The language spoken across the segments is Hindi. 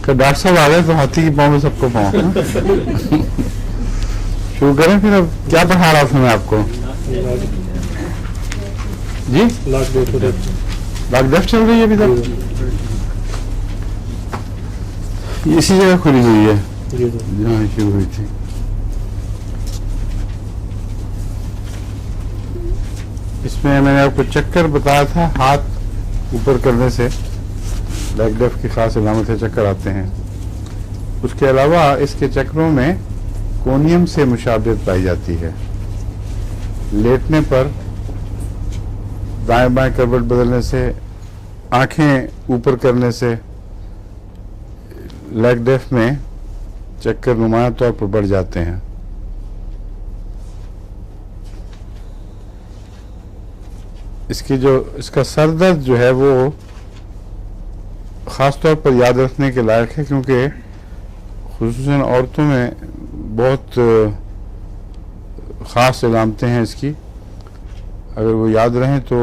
तो डॉक्टर साहब आ गए तो हाथी की पाँव में सबको पाँव। शुरू करें फिर। अब क्या पढ़ा रहा था मैं आपको जी? लाख डेफ चल रही है अभी तक? इसी जगह खुली हुई है जहाँ शुरू हुई थी। इसमें मैंने आपको चक्कर बताया था, हाथ ऊपर करने से लैग डेफ की खास अलामतें चक्कर आते हैं। उसके अलावा इसके चक्रों में कोनियम से मुशाबियत पाई जाती है। लेटने पर दाएं बाएं करवट बदलने से, आंखें ऊपर करने से लैग डेफ में चक्कर नुमाया तौर पर बढ़ जाते हैं। इसका सर दर्द जो है वो ख़ास तौर पर याद रखने के लायक है, क्योंकि खुसूसन औरतों में बहुत ख़ास अलामतें हैं इसकी। अगर वो याद रहें तो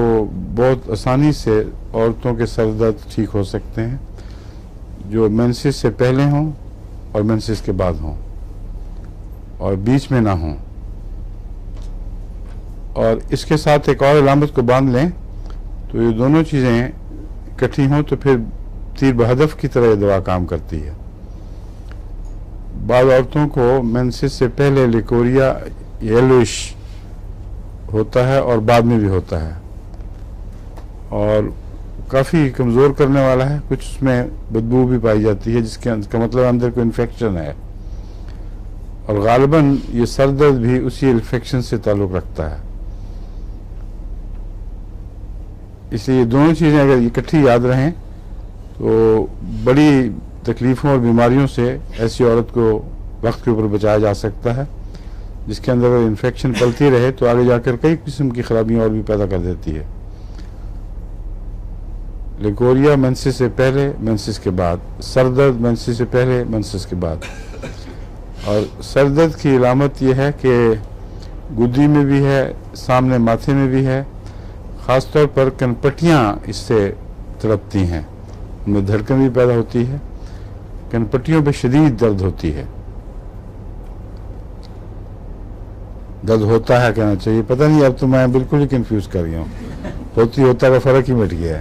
बहुत आसानी से औरतों के सर दर्द ठीक हो सकते हैं, जो मेंसेस से पहले हों और मेंसेस के बाद हों और बीच में ना हों। और इसके साथ एक और अलामत को बांध लें तो ये दोनों चीज़ें इकट्ठी हों तो फिर तीर बहदफ की तरह ये दवा काम करती है। बाद औरतों को मेंसेस से पहले लिकोरिया येलोइश होता है और बाद में भी होता है, और काफ़ी कमज़ोर करने वाला है। कुछ उसमें बदबू भी पाई जाती है, जिसका मतलब अंदर कोई इन्फेक्शन है, और गालिबन ये सर दर्द भी उसी इन्फेक्शन से ताल्लुक़ रखता है। इसलिए दोनों चीज़ें अगर इकट्ठी याद रहें तो बड़ी तकलीफ़ों और बीमारियों से ऐसी औरत को वक्त के ऊपर बचाया जा सकता है, जिसके अंदर अगर इन्फेक्शन पलती रहे तो आगे जाकर कई किस्म की खराबियाँ और भी पैदा कर देती है। लिकोरिया मेंसेस से पहले, मेंसेस के बाद। सर दर्द मेंसेस से पहले, मेंसेस के बाद। और सर दर्द की अलामत यह है कि गुद्दी में भी है, सामने माथे में भी है। ख़ास तौर पर कनपट्टियाँ इससे तड़पती हैं, उनमें धड़कन भी पैदा होती है, कनपट्टियों पे शदीद दर्द होती है। दर्द होता है कहना चाहिए, पता नहीं, अब तो मैं बिल्कुल ही कंफ्यूज कर गया हूँ। होता का फ़र्क ही मिट गया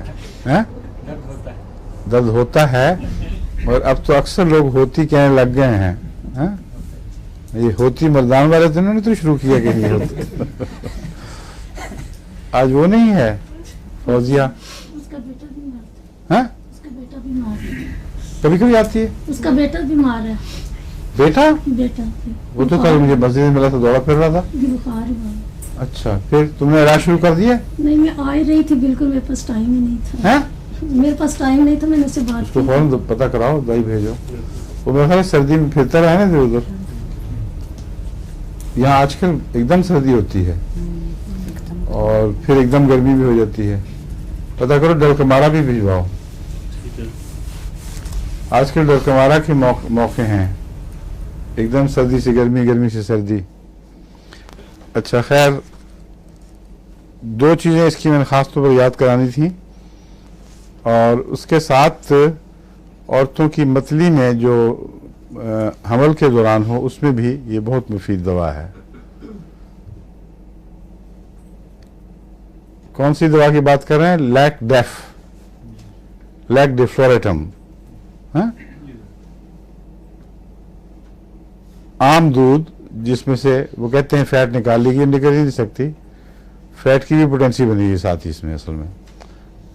है? दर्द होता है, और अब तो अक्सर लोग होती कहने लग गए हैं। ये होती मर्दान वाले तो इन्होंने तो शुरू किया कि नहीं होती। आज वो नहीं है फौजिया, उसका बेटा बीमार है। उसका बेटा बीमार है, कभी कभी आती है। उसका बेटा बीमार है। बेटा वो तो कल मुझे मस्जिद में मिला था, दौड़ा फिर रहा था, बुखार है। अच्छा, फिर तुमने इलाज शुरू कर दिया? नहीं, मैं आ ही रही थी, बिल्कुल मेरे पास टाइम ही नहीं था। मेरे पास टाइम नहीं था, मैंने उससे बात की। उसको फौरन पता कराओ, दवाई भेजो। वो मेरे ख्याल सर्दी में फिरता रहा ना इधर उधर। यहाँ आजकल एकदम सर्दी होती है और फिर एकदम गर्मी भी हो जाती है। पता करो, डलकमारा भी भिजवाओ। आजकल डलकमारा के मौके हैं, एकदम सर्दी से गर्मी, गर्मी से सर्दी। अच्छा, खैर, दो चीज़ें इसकी मैंने ख़ास तौर पर याद करानी थी, और उसके साथ औरतों की मतली में जो हमल के दौरान हो, उसमें भी ये बहुत मुफीद दवा है। कौन सी दवा की बात कर रहे हैं? लैक डेफ्लोरेटम। आम दूध, जिसमें से वो कहते हैं फैट निकाल ली, निकल ही नहीं सकती, फैट की भी पोटेंसी बनी है साथ ही इसमें असल में।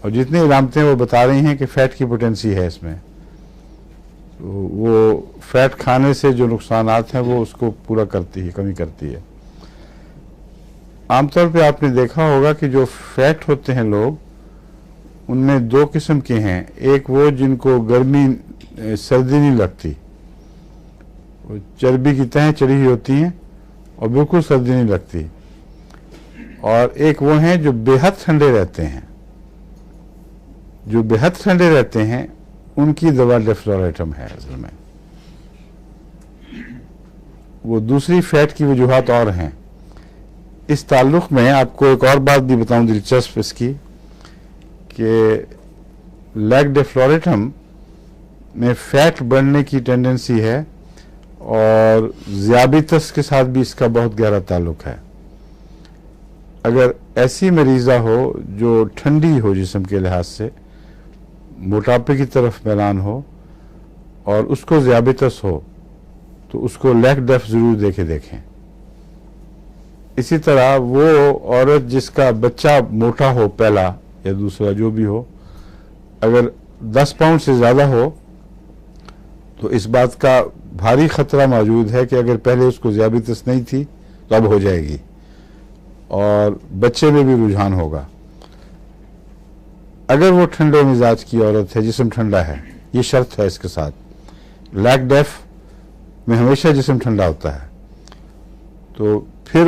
और जितनी इलामतें वो बता रही हैं कि फैट की पोटेंसी है इसमें, तो वो फैट खाने से जो नुकसानात हैं वो उसको पूरा करती है, कमी करती है। आमतौर पे आपने देखा होगा कि जो फैट होते हैं लोग, उनमें दो किस्म के हैं। एक वो जिनको गर्मी सर्दी नहीं लगती, वो चर्बी की तहें चढ़ी हुई होती हैं और बिल्कुल सर्दी नहीं लगती, और एक वो हैं जो बेहद ठंडे रहते हैं। जो बेहद ठंडे रहते हैं उनकी दवा डेफ्लोरेटम है असल में। वो दूसरी फैट की वजूहात और हैं इस ताल्लुक में आपको एक और बात भी बताऊं दिलचस्प इसकी, कि लैक डेफ्लोरेटम में फैट बढ़ने की टेंडेंसी है और ज़ियाबितस के साथ भी इसका बहुत गहरा ताल्लुक है। अगर ऐसी मरीज़ा हो जो ठंडी हो जिस्म के लिहाज से, मोटापे की तरफ मैलान हो और उसको ज़ियाबितस हो, तो उसको लैक डेफ ज़रूर देखें। इसी तरह वो औरत जिसका बच्चा मोटा हो, पहला या दूसरा जो भी हो, अगर 10 पाउंड से ज़्यादा हो तो इस बात का भारी ख़तरा मौजूद है कि अगर पहले उसको ज़ियाबितस नहीं थी तो अब हो जाएगी और बच्चे में भी रुझान होगा। अगर वो ठंडे मिजाज की औरत है, जिस्म ठंडा है, ये शर्त है इसके साथ, लैक डेफ में हमेशा जिस्म ठंडा होता है, तो फिर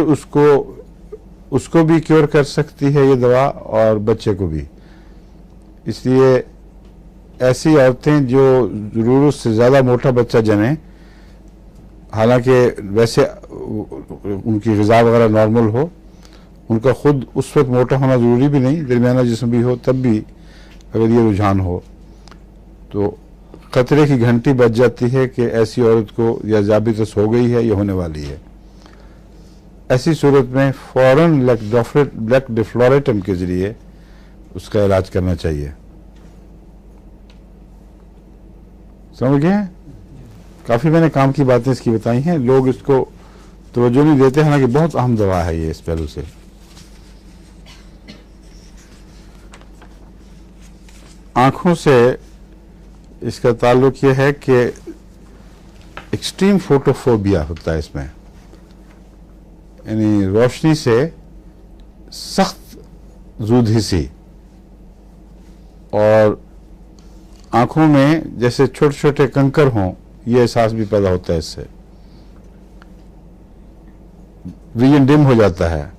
उसको भी क्योर कर सकती है ये दवा और बच्चे को भी। इसलिए ऐसी औरतें जो ज़रूरत से ज़्यादा मोटा बच्चा जने, हालांकि वैसे उनकी ग़िज़ा वगैरह नॉर्मल हो, उनका खुद उस वक्त मोटा होना ज़रूरी भी नहीं, दरमियाना जिस्म भी हो, तब भी अगर ये रुझान हो तो खतरे की घंटी बज जाती है कि ऐसी औरत को या ज़ियाबितस हो गई है या होने वाली है। ऐसी सूरत में फ़ौरन लैक डेफ्लोरेटम के ज़रिए उसका इलाज करना चाहिए। समझ गए? काफ़ी मैंने काम की बातें इसकी बताई हैं, लोग इसको तवज्जो नहीं देते, हालांकि बहुत अहम दवा है ये इस पहलू से। आँखों से इसका ताल्लुक ये है कि एक्सट्रीम फोटोफोबिया होता है इसमें, यानी रोशनी से सख्त ज़ूदहिसी, और आँखों में जैसे छोटे छोटे कंकर हों, ये एहसास भी पैदा होता है। इससे विजन डिम हो जाता है।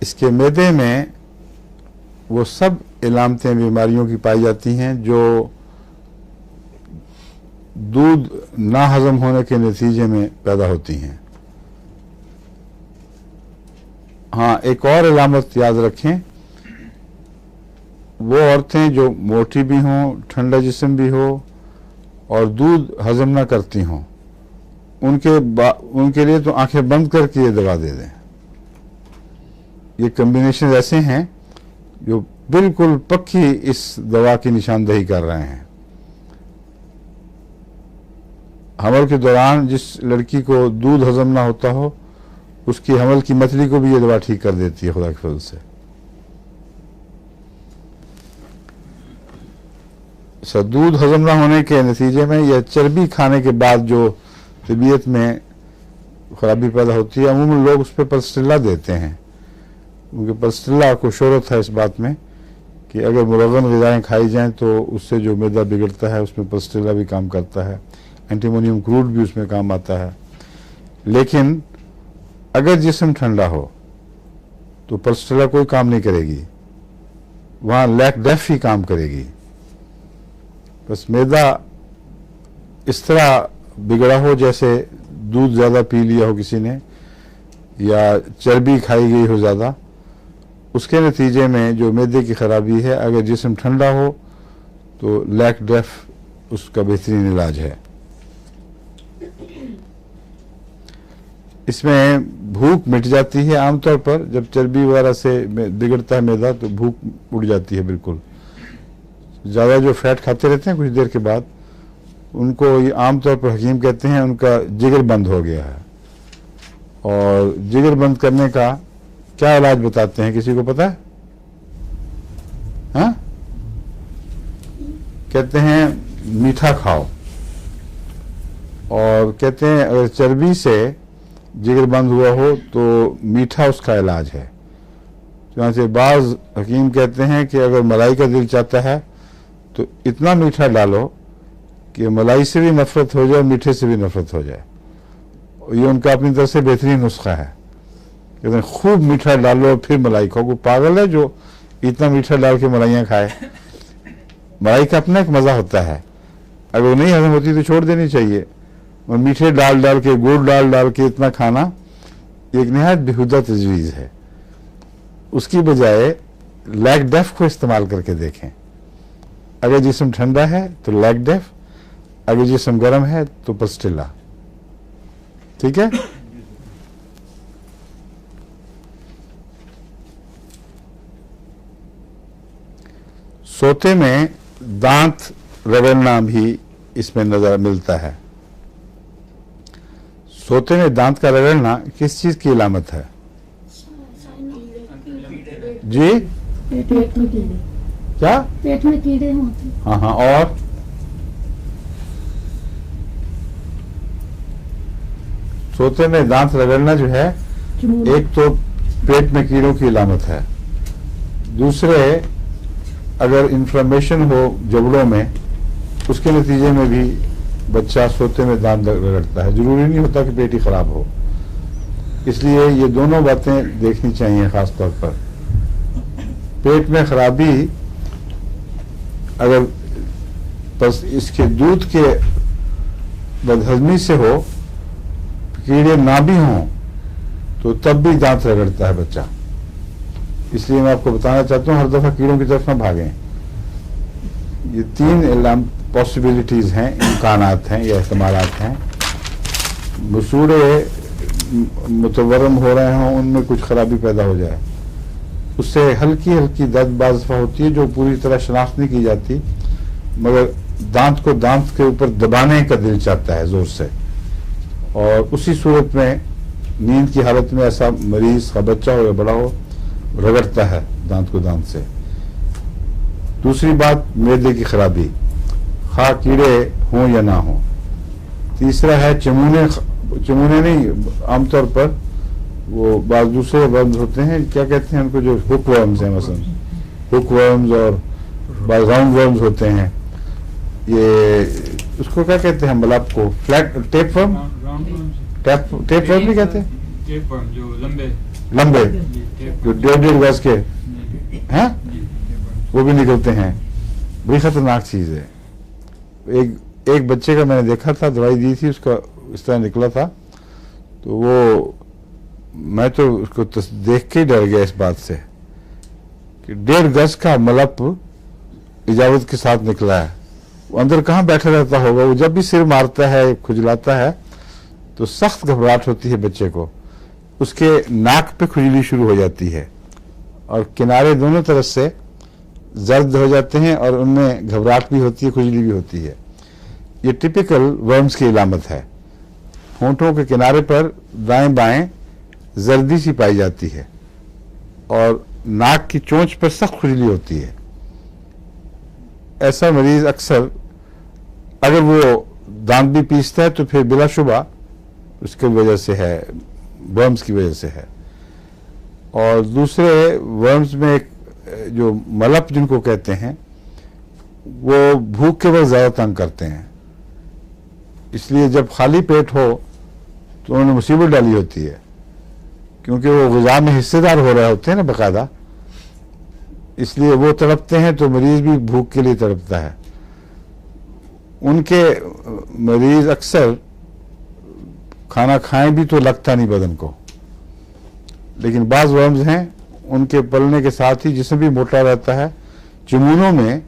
इसके मैदे में वो सब इलामतें बीमारियों की पाई जाती हैं जो दूध ना हजम होने के नतीजे में पैदा होती हैं। हाँ, एक और इलामत याद रखें, वो औरतें जो मोटी भी हों, ठंडा जिस्म भी हो और दूध हजम ना करती हों, उनके लिए तो आंखें बंद करके ये दवा दे दें। ये कम्बिनेशन ऐसे हैं जो बिल्कुल पक्की इस दवा की निशानदेही कर रहे हैं। हमल के दौरान जिस लड़की को दूध हजम ना होता हो, उसकी हमल की मतली को भी ये दवा ठीक कर देती है खुदा के फजल से। दूध हजम ना होने के नतीजे में या चर्बी खाने के बाद जो तबीयत में खराबी पैदा होती है, अमूमन लोग उस पर पल्स्टिल्ला देते हैं, क्योंकि पल्स्टिल्ला को शोहरत है इस बात में कि अगर मुलव्वन ग़िज़ाएँ खाई जाएं तो उससे जो मैदा बिगड़ता है उसमें पल्स्टिल्ला भी काम करता है, एंटीमोनियम क्रूड भी उसमें काम आता है। लेकिन अगर जिस्म ठंडा हो तो पल्स्टिल्ला कोई काम नहीं करेगी, वहाँ लैक डेफ ही काम करेगी। बस मैदा इस तरह बिगड़ा हो जैसे दूध ज़्यादा पी लिया हो किसी ने या चर्बी खाई गई हो ज़्यादा, उसके नतीजे में जो मैदे की खराबी है, अगर जिस्म ठंडा हो तो लैक डेफ उसका बेहतरीन इलाज है। इसमें भूख मिट जाती है आमतौर पर, जब चर्बी वगैरह से बिगड़ता है मैदा तो भूख उड़ जाती है बिल्कुल। ज़्यादा जो फैट खाते रहते हैं कुछ देर के बाद, उनको ये आमतौर पर हकीम कहते हैं उनका जिगर बंद हो गया है। और जिगर बंद करने का क्या इलाज बताते हैं, किसी को पता है? हाँ, कहते हैं मीठा खाओ, और कहते हैं अगर चर्बी से जिगर बंद हुआ हो तो मीठा उसका इलाज है। यहाँ से बाज हकीम कहते हैं कि अगर मलाई का दिल चाहता है तो इतना मीठा डालो कि मलाई से भी नफरत हो जाए, मीठे से भी नफरत हो जाए। ये उनका अपनी तरफ से बेहतरीन नुस्खा है। कहते हैं खूब मीठा डालो फिर मलाई खाओ। कोई पागल है जो इतना मीठा डाल के मलाइयाँ खाए? मलाई का अपना एक मज़ा होता है, अगर वो नहीं हजम होती तो छोड़ देनी चाहिए, और मीठे डाल डाल के, गुड़ डाल डाल के इतना खाना एक नहायत बेहुदा तजवीज़ है। उसकी बजाय लैक डेफ को इस्तेमाल करके देखें। अगर जिस्म ठंडा है तो लैक डेफ, अगर जिस्म गर्म है तो पस्टिला। ठीक है। सोते में दांत रगड़ना भी इसमें नजर मिलता है। सोते में दांत का रगड़ना किस चीज की इलामत है जी? पेट में कीड़े, क्या? पेट में कीड़े होते हैं। हाँ हाँ, और सोते में दांत रगड़ना जो है, एक तो पेट में कीड़ों की इलामत है, दूसरे अगर इन्फ्लेमेशन हो जबड़ों में, उसके नतीजे में भी बच्चा सोते में दांत रगड़ता है। जरूरी नहीं होता कि पेट ही खराब हो। इसलिए ये दोनों बातें देखनी चाहिए। खास तौर पर पेट में खराबी अगर बस इसके दूध के बदहजमी से हो, कीड़े ना भी हों, तो तब भी दांत रगड़ता है बच्चा। इसलिए मैं आपको बताना चाहता हूँ, हर दफा कीड़ों की तरफ ना भागें। ये 3 पॉसिबिलिटीज हैं, इम्कानात हैं या इस्तेमालात हैं। मसूड़े मुतवर्रम हो रहे हों, उनमें कुछ खराबी पैदा हो जाए, उससे हल्की हल्की दर्द बाज़ दफा होती है जो पूरी तरह शनाख्त नहीं की जाती, मगर दांत को दांत के ऊपर दबाने का दिल चाहता है जोर से, और उसी सूरत में नींद की हालत में ऐसा मरीज का बच्चा हो या बड़ा हो रगड़ता है दांत को दांत से। दूसरी बात, मैदे की खराबी, खा कीड़े हों या ना हो। तीसरा है चमूने नहीं, आमतौर पर वो बाद दूसरे वर्म्स होते हैं, क्या कहते हैं उनको, जो हुक वर्म्स हैं, मसलन हुक वर्म्स और राउंड वर्म्स होते हैं। ये उसको क्या कहते हैं मलब को, flat tape worm, tape worm नहीं कहते, जो लंबे जो 1.5 गज के हैं, वो भी निकलते हैं। बड़ी खतरनाक चीज है। एक बच्चे का मैंने देखा था, दवाई दी थी, उसका इस तरह निकला था, तो वो मैं तो उसको देख के ही डर गया इस बात से कि 1.5 गज का मलप इजाजत के साथ निकला है। वो अंदर कहाँ बैठा रहता होगा, वो जब भी सिर मारता है, खुजलाता है, तो सख्त घबराहट होती है बच्चे को। उसके नाक पे खुजली शुरू हो जाती है और किनारे दोनों तरफ से जर्द हो जाते हैं और उनमें घबराहट भी होती है, खुजली भी होती है। ये टिपिकल वर्म्स की इलामत है। होंठों के किनारे पर दाएं बाएं जर्दी सी पाई जाती है और नाक की चोंच पर सख्त खुजली होती है। ऐसा मरीज अक्सर अगर वो दांत भी पीसता है तो फिर बिलाशुबा उसकी वजह से है, वर्म्स की वजह से है। और दूसरे वर्म्स में एक जो मलप जिनको कहते हैं, वो भूख के वक्त ज्यादा तंग करते हैं। इसलिए जब खाली पेट हो तो उन्होंने मुसीबत डाली होती है, क्योंकि वो गुज़ा में हिस्सेदार हो रहे होते हैं ना बाकायदा, इसलिए वो तड़पते हैं तो मरीज भी भूख के लिए तड़पता है। उनके मरीज अक्सर खाना खाएं भी तो लगता नहीं बदन को, लेकिन बाज वर्म्स हैं, उनके पलने के साथ ही जिस्म भी मोटा रहता है। चुमूनों में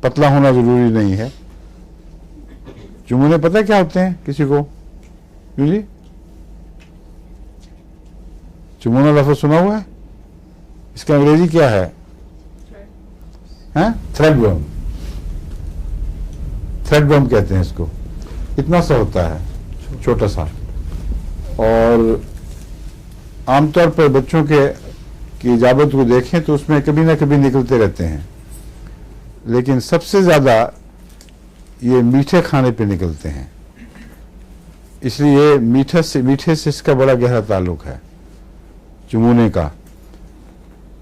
पतला होना जरूरी नहीं है। चुमूने पता क्या होते हैं किसी को? क्यों जी? चुमूना लफ्ज़ सुना हुआ है? इसका अंग्रेजी क्या है? Thread worm. थ्रेड वर्म कहते हैं इसको। इतना सा होता है, छोटा सा, और आमतौर पर बच्चों के की इजाबत को देखें तो उसमें कभी ना कभी निकलते रहते हैं, लेकिन सबसे ज्यादा ये मीठे खाने पे निकलते हैं। इसलिए मीठे से इसका बड़ा गहरा ताल्लुक है चुमूने का।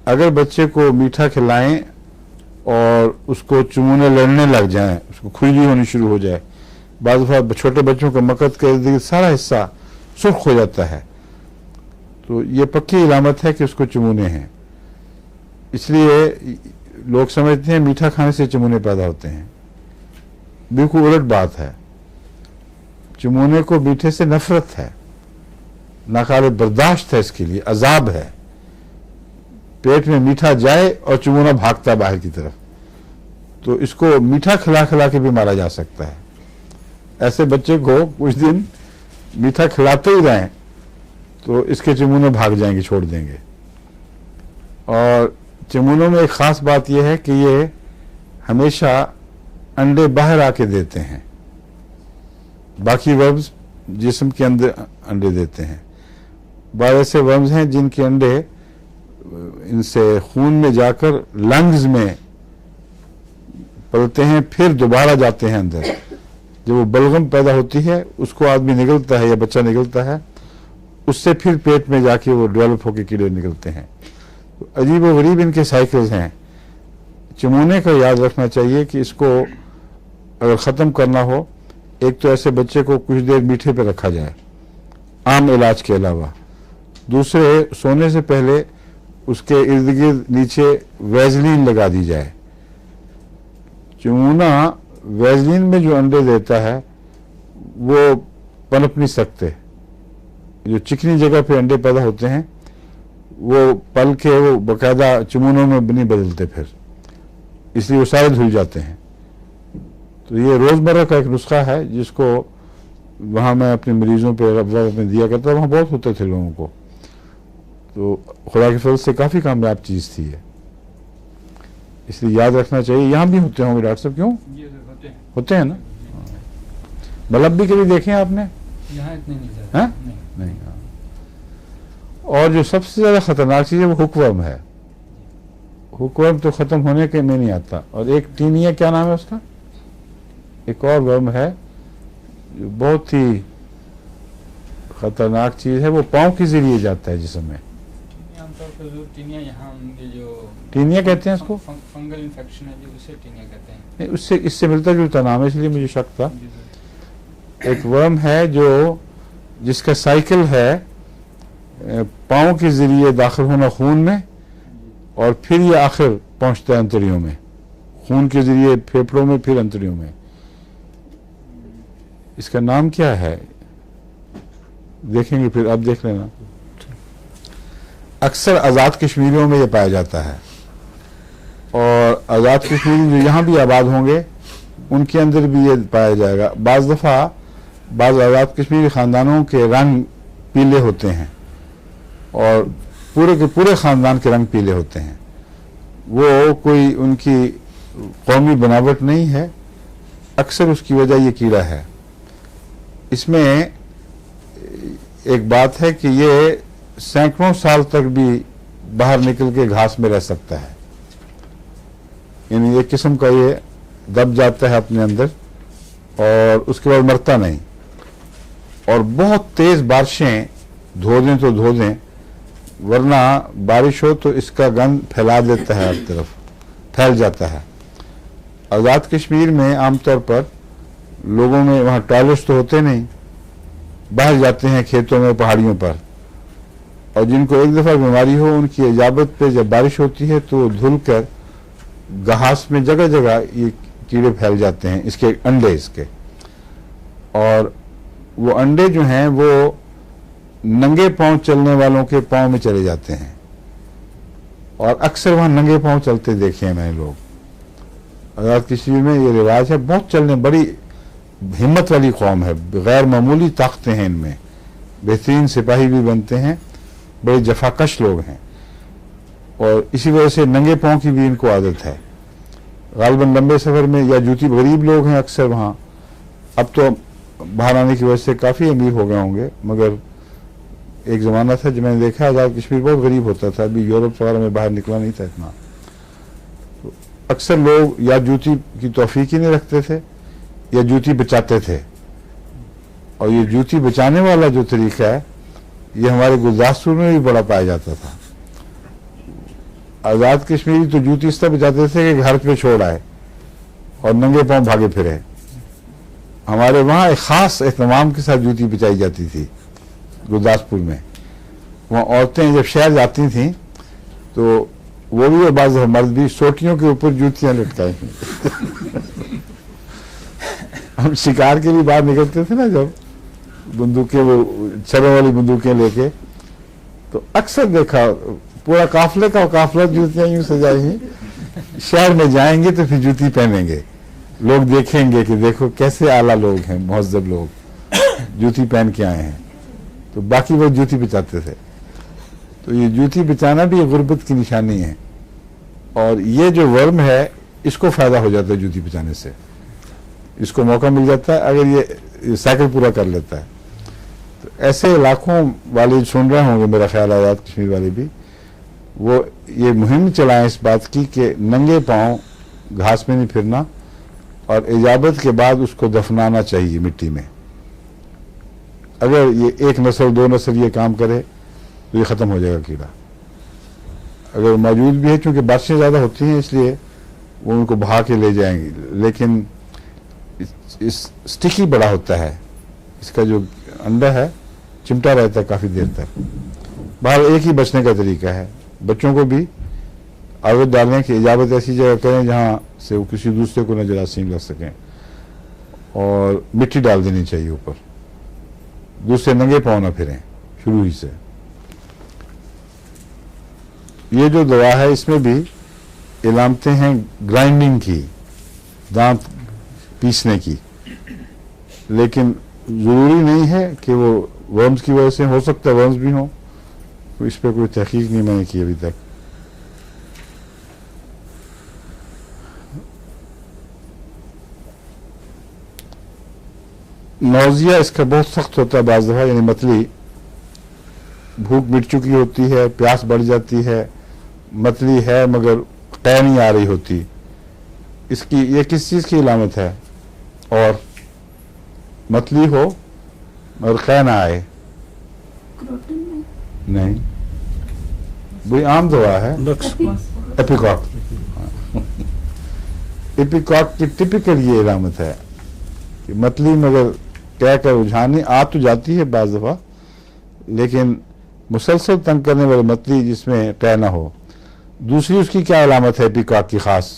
अगर बच्चे को मीठा खिलाएं और उसको चुमूने लड़ने लग जाएं, उसको खुजली होनी शुरू हो जाए, बाद दफा छोटे बच्चों का मकद का इर्द-गिर्द सारा हिस्सा सुर्ख हो जाता है, तो ये पक्की इलामत है कि उसको चुमूने हैं। इसलिए लोग समझते हैं मीठा खाने से चुमूने पैदा होते हैं। बिल्कुल उलट बात है। चुमोने को मीठे से नफरत है, नाकाबिल बर्दाश्त है, इसके लिए अजाब है। पेट में मीठा जाए और चुमोना भागता बाहर की तरफ, तो इसको मीठा खिला खिला के भी मारा जा सकता है। ऐसे बच्चे को कुछ दिन मीठा खिलाते ही रहें तो इसके चिमूने भाग जाएंगे, छोड़ देंगे। और चिमूनों में एक खास बात यह है कि ये हमेशा अंडे बाहर आके देते हैं, बाकी वर्म्स जिस्म के अंदर अंडे देते हैं। बाद ऐसे वर्म्स हैं जिनके अंडे इनसे खून में जाकर लंग्स में पलते हैं, फिर दोबारा जाते हैं अंदर। जब वो बलगम पैदा होती है उसको आदमी निकलता है या बच्चा निकलता है, उससे फिर पेट में जाके वो डेवलप होकर कीड़े निकलते हैं। अजीब व गरीब इनके साइकिल्स हैं। चिमूने का याद रखना चाहिए कि इसको अगर ख़त्म करना हो, एक तो ऐसे बच्चे को कुछ देर मीठे पे रखा जाए आम इलाज के अलावा, दूसरे सोने से पहले उसके इर्द गिर्द नीचे वैजलीन लगा दी जाए। चिमूना वैजलीन में जो अंडे देता है वो पनप नहीं सकते, जो चिकनी जगह पे अंडे पैदा होते हैं वो पल के वो बाकायदा चिमूनों में नहीं बदलते, फिर इसलिए वो सारे धुल जाते हैं। तो ये रोज़मर्रा का एक नुस्खा है जिसको वहाँ मैं अपने मरीजों पे रब्ता में दिया करता, वहाँ बहुत होते थे लोगों को, तो खुदा के फजल से काफ़ी कामयाब चीज़ थी ये, इसलिए याद रखना चाहिए। यहाँ भी होते होंगे डॉक्टर साहब, क्यों होते हैं ना? बल्ब भी कभी देखे हैं आपने? यहाँ इतने नहीं हैं? नहीं। हाँ। और जो सबसे ज़्यादा ख़तरनाक चीज़ है वो हुकवर्म है। हुकवर्म तो ख़त्म होने के में नहीं आता। और एक टीनिया, क्या नाम है उसका, एक और वर्म है जो बहुत ही ख़तरनाक चीज़ है, वो पाँव के ज़रिए जाता है जिस्म में। आमतौर पर जो टीनिया, यहाँ जो टीनिया कहते हैं इसको, फंगल इन्फेक्शन है जो, उसे टीनिया कहते हैं। नहीं, उससे इससे मिलता जुलता नाम है, इसलिए मुझे शक था। एक वर्म है जो जिसका साइकिल है पाँव के ज़रिए दाखिल होना खून में, और फिर ये आखिर पहुंचता है अंतड़ियों में, खून के ज़रिए फेफड़ों में, फिर अंतड़ियों में। इसका नाम क्या है देखेंगे, फिर अब देख लेना। अक्सर आज़ाद कश्मीरियों में ये पाया जाता है, और आज़ाद कश्मीरी जो यहाँ भी आबाद होंगे उनके अंदर भी ये पाया जाएगा। बाज़ दफ़ा बाज़ आज़ाद कश्मीरी ख़ानदानों के रंग पीले होते हैं और पूरे के पूरे ख़ानदान के रंग पीले होते हैं। वो कोई उनकी कौमी बनावट नहीं है, अक्सर उसकी वजह ये कीड़ा है। इसमें एक बात है कि ये सैकड़ों साल तक भी बाहर निकल के घास में रह सकता है, यानी एक किस्म का ये दब जाता है अपने अंदर और उसके बाद मरता नहीं। और बहुत तेज बारिशें धो दें तो धो दें, वरना बारिश हो तो इसका गंध फैला देता है, हर तरफ फैल जाता है। आज़ाद कश्मीर में आमतौर पर लोगों में वहाँ टॉयलेट्स तो होते नहीं, बाहर जाते हैं खेतों में, पहाड़ियों पर, और जिनको एक दफ़ा बीमारी हो उनकी इजाज़त पे जब बारिश होती है तो धुल कर घास में जगह जगह ये कीड़े फैल जाते हैं, इसके अंडे इसके। और वो अंडे जो हैं वो नंगे पांव चलने वालों के पांव में चले जाते हैं, और अक्सर वहाँ नंगे पांव चलते देखे हैं मैंने लोग। आज़ाद कश्मीर में ये रिवाज है, बहुत चलने, बड़ी हिम्मत वाली कौम है, गैर मामूली ताकतें हैं इनमें, बेहतरीन सिपाही भी बनते हैं, बड़े जफाकश लोग हैं, और इसी वजह से नंगे पांव की भी इनको आदत है। गालिबन लंबे सफ़र में या जूती, गरीब लोग हैं अक्सर वहाँ, अब तो बाहर आने की वजह से काफ़ी अमीर हो गए होंगे, मगर एक ज़माना था जब मैंने देखा आज़ाद कश्मीर बहुत गरीब होता था, अभी यूरोप वगैरह में बाहर निकला नहीं था इतना। तो अक्सर लोग या जूती की तौफीक ही नहीं रखते थे या जूती बचाते थे, और ये जूती बचाने वाला जो तरीका है ये हमारे गुरदासपुर में भी बड़ा पाया जाता था। आज़ाद कश्मीरी तो जूती इस तरह बचाते थे कि घर पे छोड़ आए और नंगे पांव भागे फिरे। हमारे वहाँ एक ख़ास एहतमाम के साथ जूती बचाई जाती थी गुरदासपुर में। वहाँ औरतें जब शहर जाती थीं तो वो भी और बाज़ मर्द भी सोटियों के ऊपर जूतियाँ लटकाई थी। हम शिकार के लिए बाहर निकलते थे ना जब, बंदूकें, वो छर्रों वाली बंदूकें लेके। तो अक्सर देखा पूरा काफले का काफला जूतियां यूं सजाई हैं। शहर में जाएंगे तो फिर जूती पहनेंगे, लोग देखेंगे कि देखो कैसे आला लोग हैं, महज़्ज़ब लोग जूती पहन के आए हैं। तो बाकी वो जूती बचाते थे। तो ये जूती बचाना भी गुर्बत की निशानी है। और ये जो वर्म है इसको फायदा हो जाता है जूती बचाने से, इसको मौका मिल जाता है अगर ये साइकिल पूरा कर लेता है। तो ऐसे लाखों वाले सुन रहे होंगे मेरा ख्याल आज़ाद कश्मीर वाले भी, वो ये मुहिम चलाएं इस बात की कि नंगे पांव घास में नहीं फिरना, और इजाबत के बाद उसको दफनाना चाहिए मिट्टी में। अगर ये एक नस्ल दो नस्ल ये काम करे तो ये ख़त्म हो जाएगा कीड़ा। अगर मौजूद भी है, चूँकि बारिशें ज़्यादा होती हैं इसलिए वो उनको बहा के ले जाएंगे, लेकिन इस स्टिकी बड़ा होता है, इसका जो अंडा है चिमटा रहता है काफ़ी देर तक। बाहर एक ही बचने का तरीका है, बच्चों को भी आदत डालने की इजाज़त ऐसी जगह करें जहाँ से वो किसी दूसरे को न जरासीम लग सकें, और मिट्टी डाल देनी चाहिए ऊपर, दूसरे नंगे पाँव न फिरें शुरू ही से। ये जो दवा है इसमें भी इलामतें हैं ग्राइंडिंग की, दांत पीसने की, लेकिन ज़रूरी नहीं है कि वो वर्म्स की वजह से, हो सकता है वर्म्स भी हों, तो इस पर कोई तहकीक नहीं मैंने की अभी तक। नौजिया इसका बहुत सख्त होता है बाज़ दफ़ा, यानी मतली, भूख मिट चुकी होती है, प्यास बढ़ जाती है, मतली है मगर कै नहीं आ रही होती। इसकी ये किस चीज़ की इलामत है? और मतली हो और कै ना आए? नहीं, बड़ी आम दवा है, एपिकॉक। एपिकॉक की टिपिकल ये इलामत है कि मतली मगर कै का रुझान आ तो जाती है बाज़ दफ़ा, लेकिन मुसलसल तंग करने वाली मतली जिसमें कै ना हो। दूसरी उसकी क्या इलामत है एपिकॉक की खास?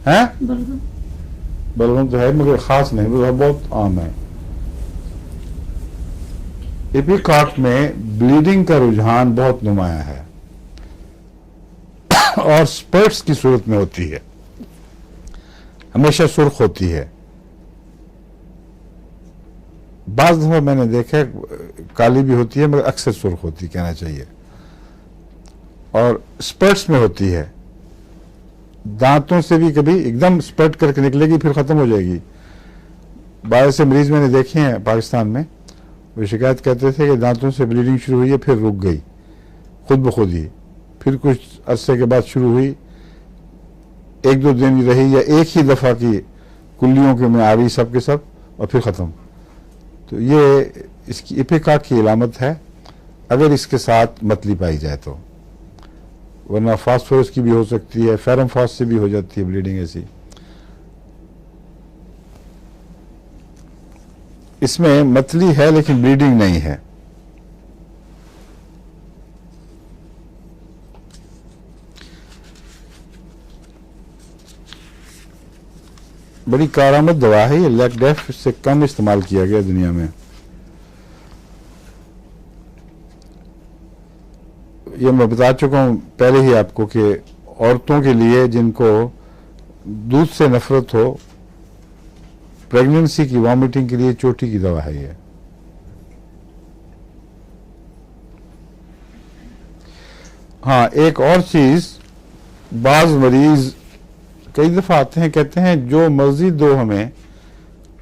है बलगम तो है मगर खास नहीं, वो बहुत आम है। एपिकॉक में ब्लीडिंग का रुझान बहुत नुमाया है और स्पर्ट्स की सूरत में होती है, हमेशा सुर्ख होती है। बाज़ दफ़ा मैंने देखा काली भी होती है मगर अक्सर सुर्ख होती कहना चाहिए, और स्पर्ट्स में होती है। दांतों से भी कभी एकदम स्पर्ट करके निकलेगी फिर ख़त्म हो जाएगी। बाहर से मरीज मैंने देखे हैं पाकिस्तान में, वो शिकायत करते थे कि दांतों से ब्लीडिंग शुरू हुई है फिर रुक गई खुद ब खुद ही, फिर कुछ अरसे के बाद शुरू हुई, एक दो दिन रही या एक ही दफ़ा की कुल्लियों के में आ गई सब के सब और फिर ख़त्म। तो ये इसकी एपिकॉक की इलामत है अगर इसके साथ मतली पाई जाए तो, वरना फास्फोरस की भी हो सकती है, फेरम फास से भी हो जाती है ब्लीडिंग ऐसी। इसमें मतली है लेकिन ब्लीडिंग नहीं है। बड़ी कारामद दवा है ये, लैकडेफ से कम इस्तेमाल किया गया दुनिया में। ये मैं बता चुका हूँ पहले ही आपको कि औरतों के लिए जिनको दूध से नफरत हो, प्रेगनेंसी की वॉमिटिंग के लिए चोटी की दवा है ये। हाँ, एक और चीज, बाज मरीज कई दफा आते हैं कहते हैं जो मर्जी दो हमें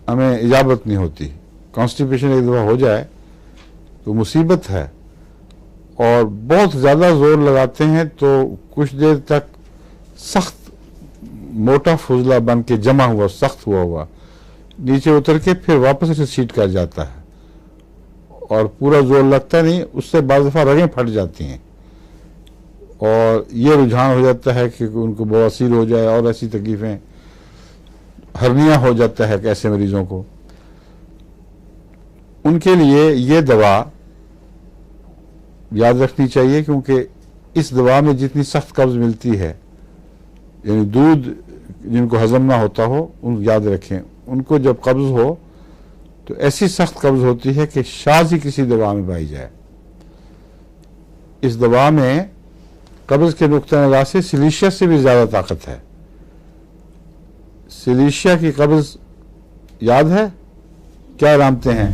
इजाबत नहीं होती। कॉन्स्टिपेशन एक दफा हो जाए तो मुसीबत है, और बहुत ज़्यादा जोर लगाते हैं तो कुछ देर तक सख्त मोटा फुजला बन के जमा हुआ, सख्त हुआ नीचे उतर के फिर वापस रिसीट कर जाता है, और पूरा जोर लगता नहीं, उससे बाज़ दफ़ा रगें फट जाती हैं, और ये रुझान हो जाता है कि उनको बवासीर हो जाए और ऐसी तकलीफ़ें, हर्निया हो जाता है ऐसे मरीजों को। उनके लिए ये दवा याद रखनी चाहिए, क्योंकि इस दवा में जितनी सख्त कब्ज़ मिलती है, यानी दूध जिनको हजम ना होता हो, उन याद रखें, उनको जब कब्ज़ हो तो ऐसी सख्त कब्ज होती है कि शाज़ ही किसी दवा में पाई जाए। इस दवा में कब्ज के नुक्ता निगाह से सिलीशिया से भी ज़्यादा ताकत है। सिलीशिया की कब्ज याद है, क्या इलामतें हैं?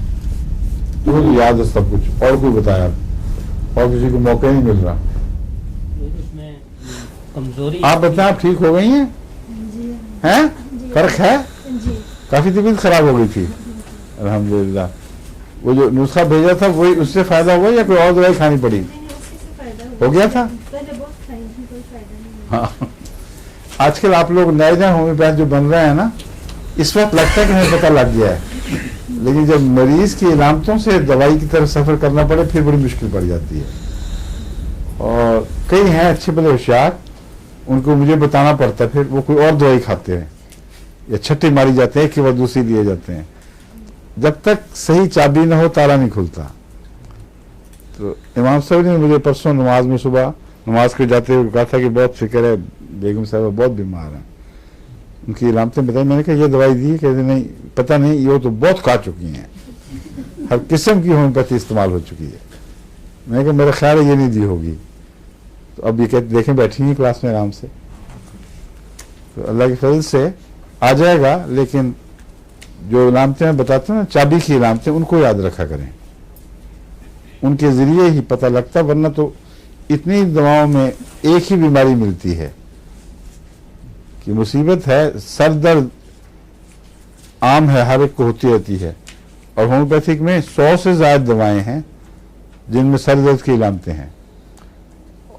तो याद है सब कुछ, और कोई बताया? और किसी को मौका ही नहीं मिल रहा। उसमें कमजोरी आप बताएं, आप ठीक हो गई हैं? जी हैं? जी फर्क है? जी काफी तबीयत खराब हो गई थी, अल्हम्दुलिल्लाह। वो जो नुस्खा भेजा था वही, उससे फायदा हुआ या कोई और दवाई खानी पड़ी? उसी से फायदा हो गया था? पहले बहुत खाई थी, कोई फायदा नहीं हुआ। हाँ, आजकल आप लोग नए नए होम्योपैथ जो बन रहे हैं ना, इस वक्त लगता है कि हमें पता लग गया है, लेकिन जब मरीज की इलामतों से दवाई की तरफ सफर करना पड़े फिर बड़ी मुश्किल पड़ जाती है। और कई हैं अच्छे बड़े होशियार, उनको मुझे बताना पड़ता है, फिर वो कोई और दवाई खाते हैं या छट्टे मारी जाते हैं, एक के बाद दूसरी दिए जाते हैं। जब तक सही चाबी ना हो ताला नहीं खुलता। तो इमाम साहब ने मुझे परसों नमाज में, सुबह नमाज के जाते हुए कहा था कि बहुत फिक्र है, बेगम साहब बहुत बीमार हैं, उनकी इलामतें बताई। मैंने कहा ये दवाई दी? कहते नहीं, पता नहीं, ये तो बहुत खा चुकी हैं, हर किस्म की होम्योपैथी इस्तेमाल हो चुकी है। मैंने कहा मेरा ख्याल है ये नहीं दी होगी। तो अब ये कहते देखें बैठी हैं क्लास में आराम से, तो अल्लाह के फजल से आ जाएगा। लेकिन जो इलामतें मैं बताता हूँ ना, चाबी की इलामतें, उनको याद रखा करें, उनके जरिए ही पता लगता, वरना तो इतनी दवाओं में एक ही बीमारी मिलती है कि मुसीबत है। सर दर्द आम है, हर एक को होती रहती है, और होम्योपैथिक में 100 से ज्यादा दवाएं हैं जिनमें सर दर्द की इलामतें हैं।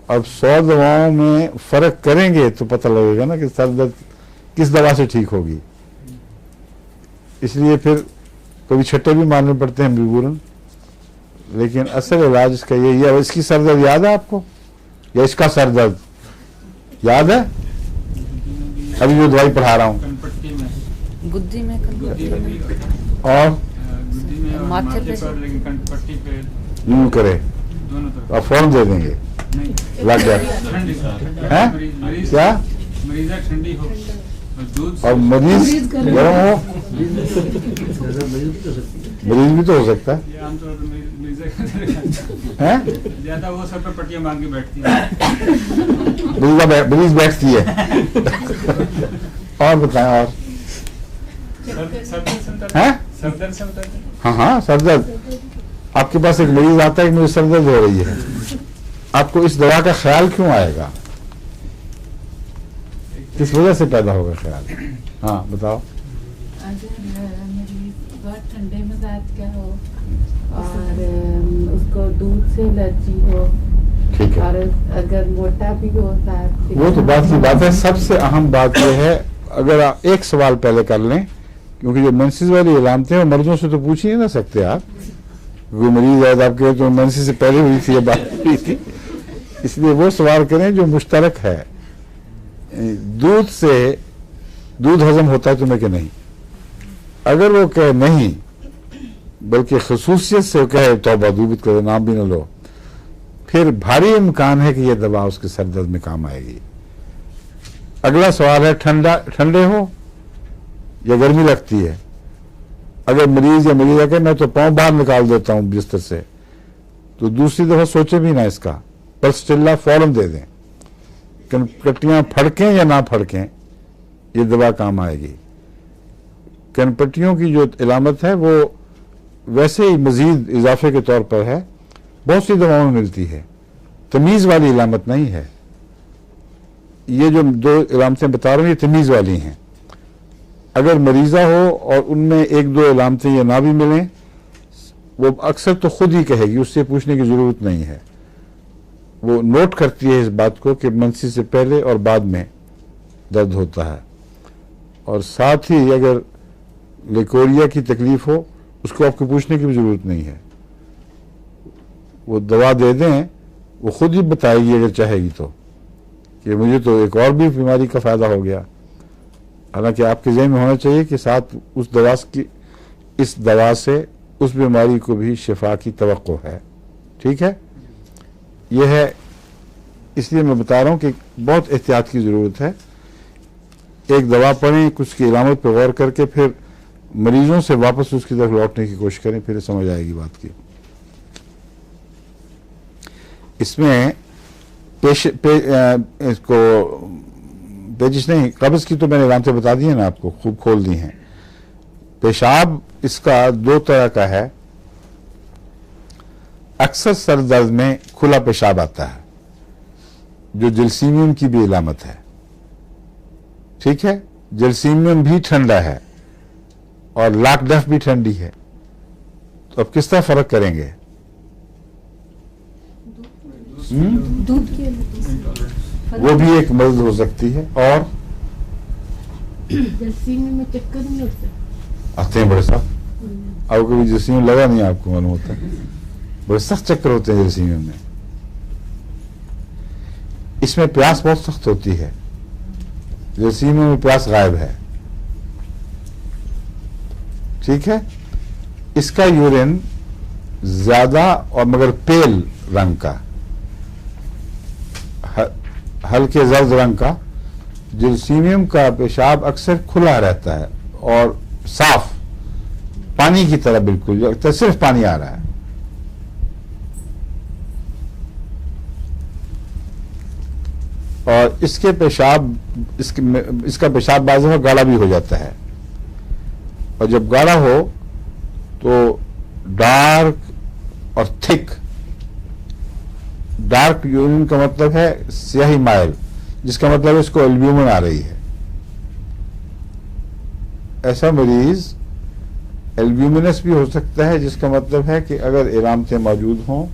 अब 100 दवाओं में फर्क करेंगे तो पता लगेगा ना कि सर दर्द किस दवा से ठीक होगी। इसलिए फिर कभी छट्टे भी मारने पड़ते हैं मजबूरन, लेकिन असल इलाज इसका यही है। इसकी सर दर्द याद है आपको, या इसका सर दर्द याद है? अभी जो दवाई पढ़ा रहा हूँ, कनपट्टी में, गुद्दी में गुद्दी में भी होता है, और गुद्दी में और माथे माथे पे पर, लेकिन कनपट्टी पे यूं करे दोनों तो तरफ आप फौरन दे देंगे, नहीं। लग गया। ठंडी हैं? मरीज क्या? मरीजा ठंडी हो और दूध और मरीज गर्म हो, मरीज भी तो हो सकता है। ये आमतौर पर मरीजा हैं? ज्यादा वो सर पे पट्टियां मांग के बैठती हैं। मरीज बैठती है। और बताएं, और हैं? सरदर्द से होता है। हाँ हाँ, सरदर्द। आपके पास एक मरीज आता है कि मुझे सरदर्द हो रही है, आपको इस दवा का ख्याल क्यों आएगा? किस वजह से पैदा होगा ख्याल? हाँ बताओ। अगर मरीज बहुत ठंडे मिजाज का हो और उसको दूध से एलर्जी हो, ठीक है, और अगर मोटा भी हो साथ, वो तो बात की बात है। सबसे अहम बात यह है, अगर आप एक सवाल पहले कर लें, क्योंकि जो मेंसेस वाली इलामतें हैं मर्दों से तो पूछ ही नहीं ना सकते आप। वो मरीज आए आप कहे तो मेंसेस से पहले हुई थी, ये बात हुई थी, इसलिए वो सवाल करें जो मुश्तरक है। दूध से दूध हजम होता है तुम्हें कि नहीं? अगर वो कहे नहीं, बल्कि खसूसियत से कहे तौबा दूध करो, नाम भी न लो, फिर भारी इम्कान है कि यह दवा उसके सर दर्द में काम आएगी। अगला सवाल है, ठंडे हो या गर्मी लगती है? अगर मरीज या मरीजा कहे मैं तो पाँव बाहर निकाल देता हूं बिस्तर से, तो दूसरी दफा सोचे भी ना इसका, बस चिल्ला फौरन दे दें। कनपट्टियां फड़कें या ना फड़कें, ये दवा काम आएगी। कनपट्टियों की जो इलामत है वो वैसे ही मजीद इजाफे के तौर पर है, बहुत सी दवाओं में मिलती है, तमीज़ वाली इलामत नहीं है। ये जो दो इलामतें बता रहा हूँ ये तमीज़ वाली हैं। अगर मरीज़ा हो और उनमें एक दो इलामतें या ना भी मिलें, वो अक्सर तो खुद ही कहेगी, उससे पूछने की ज़रूरत नहीं है। वो नोट करती है इस बात को कि मंसी से पहले और बाद में दर्द होता है, और साथ ही अगर लिकोरिया की तकलीफ हो उसको आपको पूछने की भी ज़रूरत नहीं है। वो दवा दे दें, वो खुद ही बताएगी अगर चाहेगी तो, कि मुझे तो एक और भी बीमारी का फ़ायदा हो गया। हालांकि आपके ज़हन में होना चाहिए कि साथ उस दवा की, इस दवा से उस बीमारी को भी शिफा की तवक्को है। ठीक है, यह है, इसलिए मैं बता रहा हूँ कि बहुत एहतियात की ज़रूरत है। एक दवा पढ़ें, कुछ की इलामत पर गौर करके फिर मरीजों से वापस उसकी तरफ लौटने की कोशिश करें, फिर समझ आएगी बात की। इसमें इसको पेचिश नहीं, कब्ज की तो मैंने इलामतें बता दी है ना आपको, खूब खोल दी हैं। पेशाब इसका दो तरह का है। अक्सर सर दर्द में खुला पेशाब आता है, जो जलसीमियम की भी इलामत है। ठीक है, जलसीमियम भी ठंडा है और लाक डफ भी ठंडी है, तो अब किस तरह फर्क करेंगे? दूध के वो भी एक मर्ज हो सकती है। और जलसीमियम में चक्कर नहीं होते? आते हैं बड़े साहब, आपको कभी जलसीमियम लगा नहीं, आपको मालूम होता है, बड़े सख्त चक्कर होते हैं जलसीमियम में। इसमें प्यास बहुत सख्त होती है, जलसीमियम में प्यास गायब है। ठीक है, इसका यूरिन ज्यादा और मगर पेल रंग का, हल्के जर्द रंग का। जलसीमियम का पेशाब अक्सर खुला रहता है और साफ पानी की तरह, बिल्कुल तो सिर्फ पानी आ रहा है। और इसके पेशाब इसका पेशाब बाज़ दफ़ा गाढ़ा भी हो जाता है, और जब गाढ़ा हो तो डार्क और थिक। डार्क यूरिन का मतलब है स्याही माइल, जिसका मतलब इसको एल्ब्यूमिन आ रही है। ऐसा मरीज एल्ब्यूमिनस भी हो सकता है, जिसका मतलब है कि अगर इलामतें मौजूद हों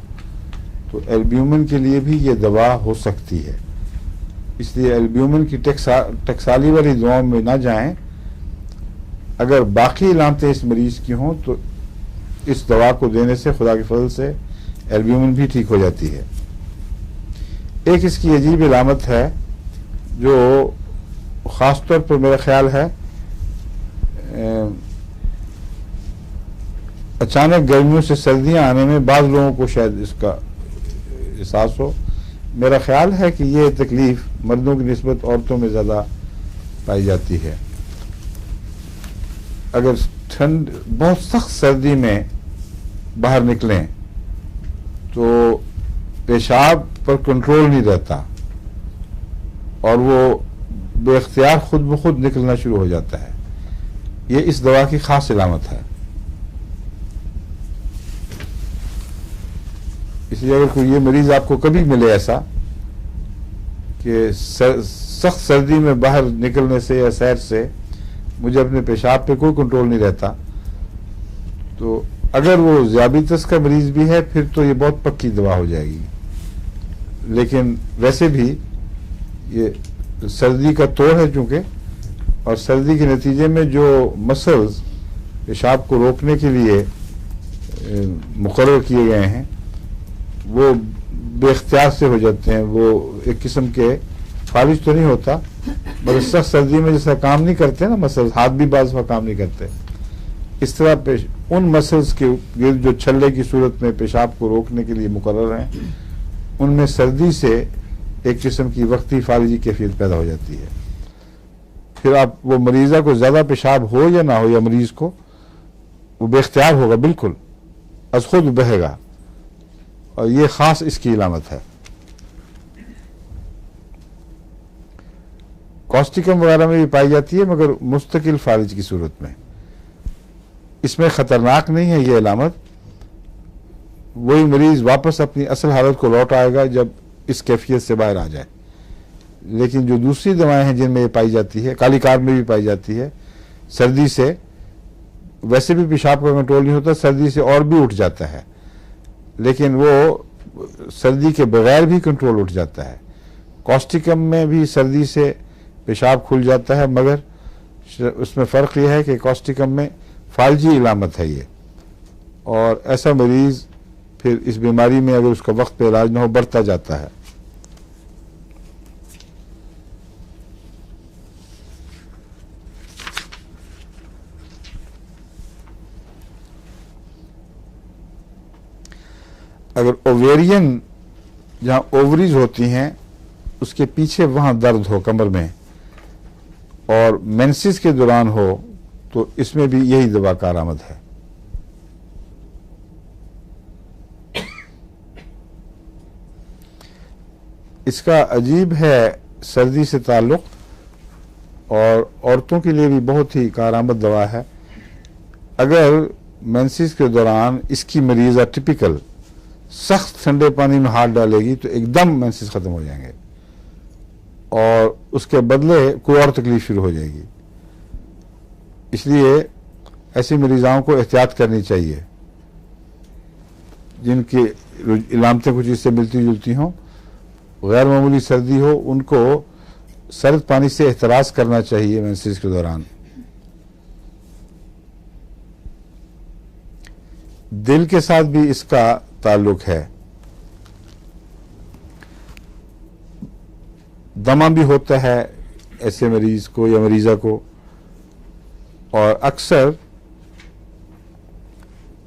तो एल्ब्यूमिन के लिए भी ये दवा हो सकती है। इसलिए एल्ब्यूमिन की टकसाली वाली दवाओं में ना जाएं। अगर बाकी इलामतें इस मरीज की हों तो इस दवा को देने से खुदा के फजल से एल्ब्यूमिन भी ठीक हो जाती है। एक इसकी अजीब इलामत है जो ख़ास तौर पर मेरा ख्याल है अचानक गर्मियों से सर्दियां आने में बाज़ लोगों को शायद इसका एहसास हो। मेरा ख्याल है कि ये तकलीफ मर्दों की निस्बत औरतों में ज़्यादा पाई जाती है। अगर ठंड बहुत सख्त सर्दी में बाहर निकलें तो पेशाब पर कंट्रोल नहीं रहता और वो बेख्तियार खुद ब खुद निकलना शुरू हो जाता है। ये इस दवा की खास इलामत है। इसलिए अगर कोई ये मरीज आपको कभी मिले ऐसा कि सख्त सर्दी में बाहर निकलने से या सैर से मुझे अपने पेशाब पे कोई कंट्रोल नहीं रहता, तो अगर वो ज़ियाबितस का मरीज भी है फिर तो ये बहुत पक्की दवा हो जाएगी। लेकिन वैसे भी ये सर्दी का तोड़ है चूंकि, और सर्दी के नतीजे में जो मसल्स पेशाब को रोकने के लिए मुकर्रर किए गए हैं वो बेख्तियार से हो जाते हैं। वो एक किस्म के फालिज तो नहीं होता, मगर सख्त सर्दी में जैसा काम नहीं करते ना मसल्स, हाथ भी बाज़ काम नहीं करते, इस तरह उन मसल्स के गिर्द जो छल्ले की सूरत में पेशाब को रोकने के लिए मुकर्रर हैं, उनमें सर्दी से एक किस्म की वक्ती फालिजी कैफियत पैदा हो जाती है। फिर आप वो मरीज़ा को ज़्यादा पेशाब हो या ना हो, या मरीज़ को, वो बेख्तियार होगा, बिल्कुल अज खुद बहेगा, और ये ख़ास इसकी इलामत है। कॉस्टिकम वगैरह में भी पाई जाती है मगर मुस्तकिल फालिज की सूरत में। इसमें ख़तरनाक नहीं है ये इलामत। वही मरीज़ वापस अपनी असल हालत को लौट आएगा जब इस कैफियत से बाहर आ जाए। लेकिन जो दूसरी दवाएं हैं जिनमें ये पाई जाती है, काली कार में भी पाई जाती है, सर्दी से वैसे भी पेशाब का कंट्रोल नहीं होता, सर्दी से और भी उठ जाता है, लेकिन वो सर्दी के बगैर भी कंट्रोल उठ जाता है। कॉस्टिकम में भी सर्दी से पेशाब खुल जाता है, मगर उसमें फ़र्क यह है कि कॉस्टिकम में फालजी इलामत है ये, और ऐसा मरीज़ फिर इस बीमारी में अगर उसका वक्त पे इलाज ना हो बढ़ता जाता है। अगर ओवेरियन जहाँ ओवरीज होती हैं उसके पीछे वहाँ दर्द हो कमर में, और मेंसेस के दौरान हो तो इसमें भी यही दवा कारआमद है। इसका अजीब है सर्दी से ताल्लुक, और औरतों के लिए भी बहुत ही कारआमद दवा है। अगर मेंसेस के दौरान इसकी मरीज़ा टिपिकल सख्त ठंडे पानी में हाथ डालेगी तो एकदम मेंसेस ख़त्म हो जाएंगे और उसके बदले कोई और तकलीफ शुरू हो जाएगी। इसलिए ऐसी मरीज़ाओं को एहतियात करनी चाहिए जिनकी इलामतें कुछ इससे मिलती जुलती हों, गैर मामूली सर्दी हो, उनको सर्द पानी से एहतराज करना चाहिए मेंसेस के दौरान। दिल के साथ भी इसका ताल्लुक है। दमा भी होता है ऐसे मरीज को या मरीज़ा को, और अक्सर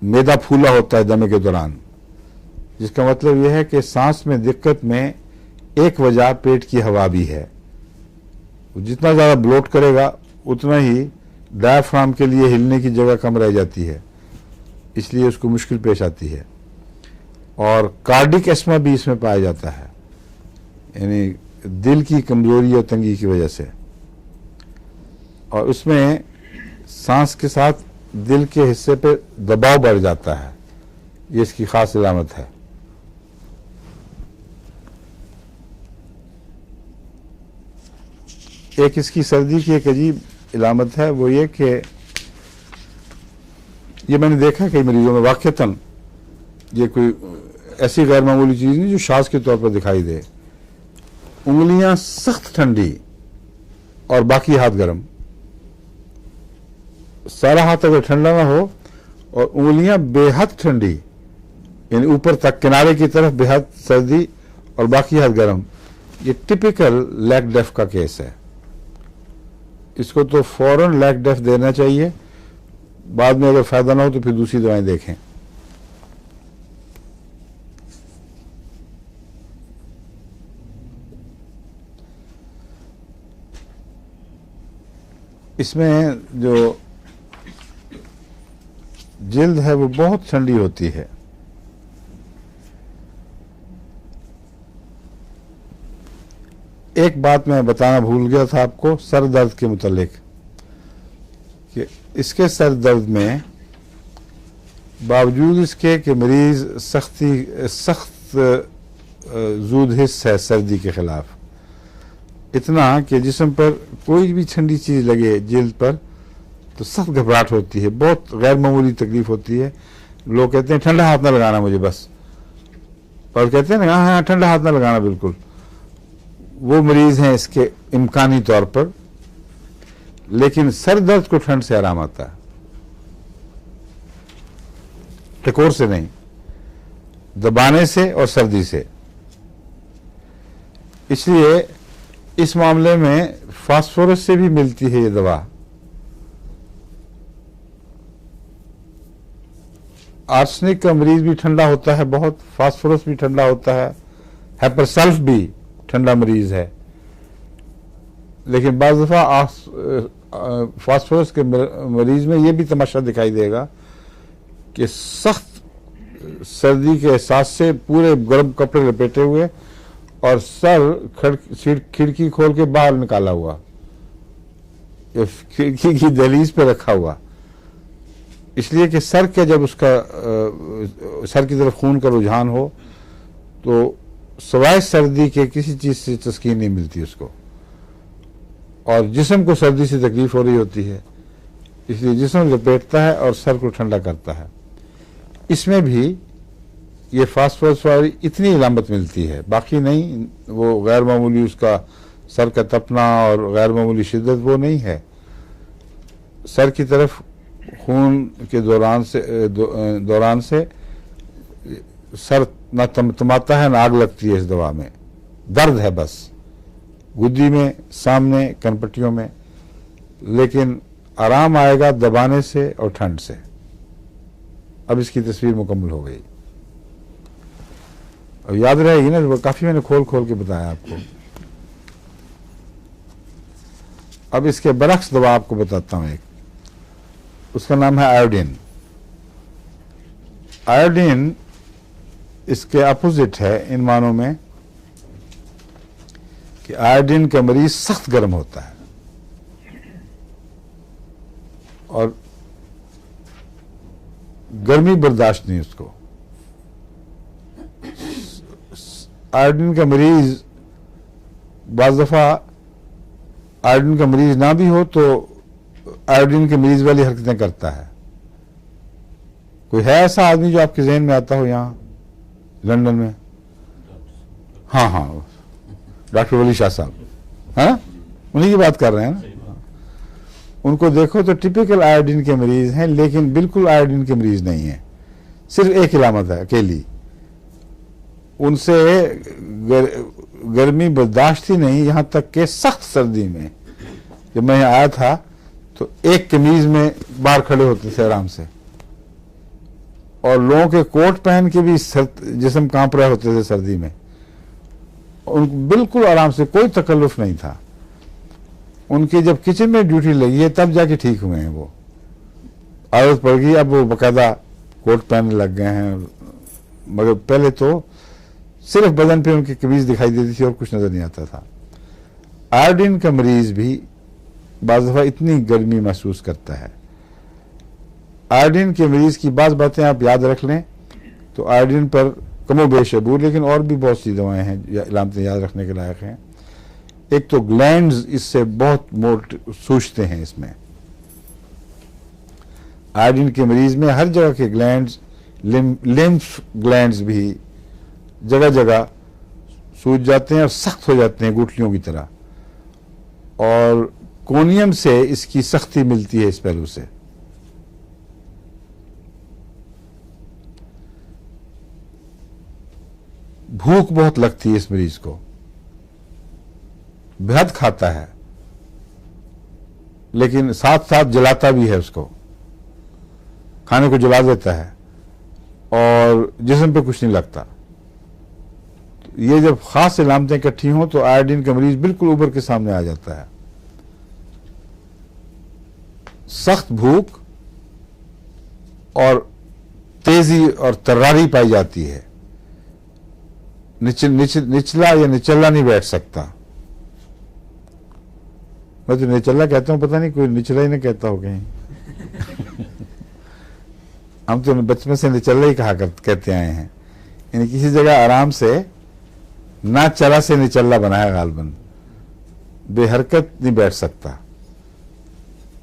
मैदा फूला होता है दमे के दौरान, जिसका मतलब यह है कि सांस में दिक्कत में एक वजह पेट की हवा भी है। जितना ज़्यादा ब्लोट करेगा उतना ही डायफ्राम के लिए हिलने की जगह कम रह जाती है, इसलिए उसको मुश्किल पेश आती है। और कार्डिक एस्मा भी इसमें पाया जाता है, यानी दिल की कमजोरी और तंगी की वजह से, और उसमें सांस के साथ दिल के हिस्से पे दबाव बढ़ जाता है। ये इसकी खास इलामत है। एक इसकी सर्दी की एक अजीब इलामत है, वो ये कि ये मैंने देखा कई मरीजों में वाक़तन, ये कोई ऐसी गैर मामूली चीज़ नहीं जो शाज़ के तौर पर दिखाई दे। उंगलियां सख्त ठंडी और बाकी हाथ गर्म। सारा हाथ अगर ठंडा ना हो और उंगलियां बेहद ठंडी, यानी ऊपर तक किनारे की तरफ बेहद सर्दी और बाकी हाथ गर्म, ये टिपिकल लैक डेफ का केस है। इसको तो फौरन लैक डेफ देना चाहिए, बाद में अगर फायदा ना हो तो फिर दूसरी दवाएं देखें। इसमें जो जिल्द है वो बहुत ठंडी होती है। एक बात मैं बताना भूल गया था आपको सर दर्द के मुतालिक, कि इसके सर दर्द में बावजूद इसके कि मरीज सख्त जूद हिस्स है सर्दी के खिलाफ, इतना कि जिस्म पर कोई भी ठंडी चीज़ लगे जिल्द पर तो सख्त घबराहट होती है, बहुत गैर मामूली तकलीफ होती है। लोग कहते हैं ठंडा हाथ ना लगाना मुझे बस, और कहते हैं ना हाँ ठंडा हाथ ना लगाना बिल्कुल। वो मरीज हैं इसके इम्कानी तौर पर, लेकिन सर दर्द को ठंड से आराम आता है, टकोर से नहीं, दबाने से और सर्दी से। इसलिए इस मामले में फास्फोरस से भी मिलती है ये दवा। आर्सेनिक का मरीज भी ठंडा होता है बहुत, फास्फोरस भी ठंडा होता है, हेपरसल्फ भी ठंडा मरीज है। लेकिन बाज़ दफ़ा फास्फोरस के मरीज में ये भी तमाशा दिखाई देगा कि सख्त सर्दी के एहसास से पूरे गर्म कपड़े लपेटे हुए और सर खिड़की खोल के बाहर निकाला हुआ, खिड़की की दहलीज पे रखा हुआ, इसलिए कि सर के जब उसका सर की तरफ खून का रुझान हो तो सवाए सर्दी के किसी चीज़ से तस्कीन नहीं मिलती उसको, और जिस्म को सर्दी से तकलीफ हो रही होती है, इसलिए जिस्म लपेटता है और सर को ठंडा करता है। इसमें भी ये फास्फोरस वाली इतनी इलामत मिलती है, बाकी नहीं। वो गैर मामूली उसका सर का तपना और गैर मामूली शिद्दत वो नहीं है। सर की तरफ खून के दौरान से सर ना तमतमाता है ना आग लगती है। इस दवा में दर्द है बस गुद्दी में, सामने कनपट्टियों में, लेकिन आराम आएगा दबाने से और ठंड से। अब इसकी तस्वीर मुकम्मल हो गई, और याद रहेगी ना, वो काफी मैंने खोल खोल के बताया आपको। अब इसके बरक्स दवा आपको बताता हूं एक। उसका नाम है आयोडीन। आयोडीन इसके अपोजिट है इन मानों में कि आयोडीन का मरीज सख्त गर्म होता है और गर्मी बर्दाश्त नहीं उसको। आयोडीन का मरीज बाज़ दफ़ा आयोडीन का मरीज ना भी हो तो आयोडीन के मरीज वाली हरकतें करता है। कोई है ऐसा आदमी जो आपके जहन में आता हो यहाँ लंदन में? हाँ हाँ, डॉक्टर वली शाह साहब, है ना, उन्हीं की बात कर रहे हैं ना। उनको देखो तो टिपिकल आयोडीन के मरीज हैं, लेकिन बिल्कुल आयोडीन के मरीज नहीं है। सिर्फ एक इलामत है अकेली, उनसे गर्मी बर्दाश्त ही नहीं, यहाँ तक कि सख्त सर्दी में जब मैं यहाँ आया था तो एक कमीज में बाहर खड़े होते थे आराम से, और लोगों के कोट पहन के भी जिस्म कांप रहे होते थे सर्दी में। उनको बिल्कुल आराम से, कोई तकल्लुफ नहीं था। उनकी जब किचन में ड्यूटी लगी है तब जाके ठीक हुए हैं। वो आदत पड़ गई, अब वो बाकायदा कोट पहनने लग गए हैं, मगर पहले तो सिर्फ बदन पे उनकी कमीज दिखाई देती थी और कुछ नजर नहीं आता था। आयोडीन का मरीज भी बाज़ दफ़ा इतनी गर्मी महसूस करता है। आयोडीन के मरीज की बात बातें आप याद रख लें तो आयोडीन पर कमो बेश अबूर, लेकिन और भी बहुत सी दवाएं हैं इलामतें याद रखने के लायक हैं। एक तो ग्लैंड्स इससे बहुत मोट सूझते हैं। इसमें आयोडीन के मरीज में हर जगह के ग्लैंड्स, लिम्फ ग्लैंड्स भी जगह जगह सूज जाते हैं और सख्त हो जाते हैं गुठलियों की तरह, और कोनियम से इसकी सख्ती मिलती है इस पहलू से। भूख बहुत लगती है इस मरीज को, बेहद खाता है, लेकिन साथ साथ जलाता भी है उसको, खाने को जला देता है और जिस्म पे कुछ नहीं लगता। ये जब खास इलामतें इकट्ठी हों तो आयोडीन का मरीज बिल्कुल उभर के सामने आ जाता है। सख्त भूख और तेजी और तर्रारी पाई जाती है। निचला या निचला नहीं बैठ सकता। मैं तो निचला कहता हूं, पता नहीं कोई निचला ही नहीं कहता हो कहीं। हम तो बचपन से निचला ही कहते आए हैं। यानी किसी जगह आराम से ना चला से निचला बनाया गालबन, बेहरकत नहीं बैठ सकता,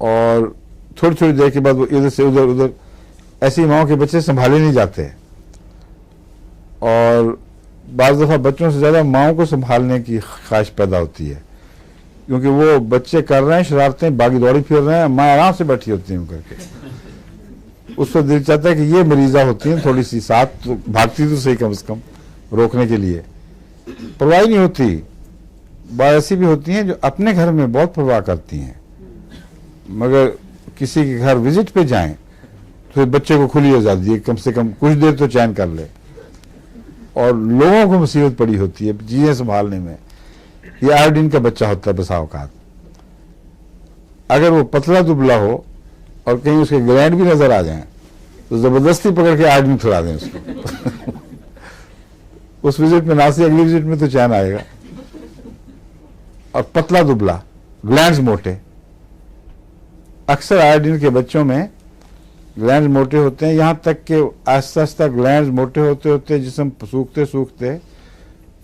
और थोड़ी थोड़ी देर के बाद वो इधर से उधर उधर, ऐसी माओं के बच्चे संभाले नहीं जाते, और बाज़ दफ़ा बच्चों से ज़्यादा माओं को संभालने की ख्वाहिश पैदा होती है, क्योंकि वो बच्चे कर रहे हैं शरारतें, बागी दौड़ी फिर रहे हैं, माँ आराम से बैठी होती है करके। उसको दिल चाहता है कि ये मरीजा होती हैं थोड़ी सी साथ, तो भागती तो सही कम से कम रोकने के लिए। परवाह नहीं होती। बात ऐसी भी होती हैं जो अपने घर में बहुत परवाह करती हैं, मगर किसी के घर विजिट पे जाएं तो बच्चे को खुली आज़ादी है, कम से कम कुछ देर तो चैन कर ले, और लोगों को मुसीबत पड़ी होती है चीजें संभालने में। ये आयोडीन का बच्चा होता है बसा औकात। अगर वो पतला दुबला हो और कहीं उसके ग्लैंड भी नजर आ जाएं तो जबरदस्ती पकड़ के आयोडीन खिला दें उसको। उस विजिट में ना से अगली विजिट में तो चैन आएगा। और पतला दुबला, ग्लैंड्स मोटे, अक्सर आयोडीन के बच्चों में ग्लैंड मोटे होते हैं, यहां तक कि आहिस्ता आहिस्ता ग्लैंड मोटे होते होते जिस्म सूखते सूखते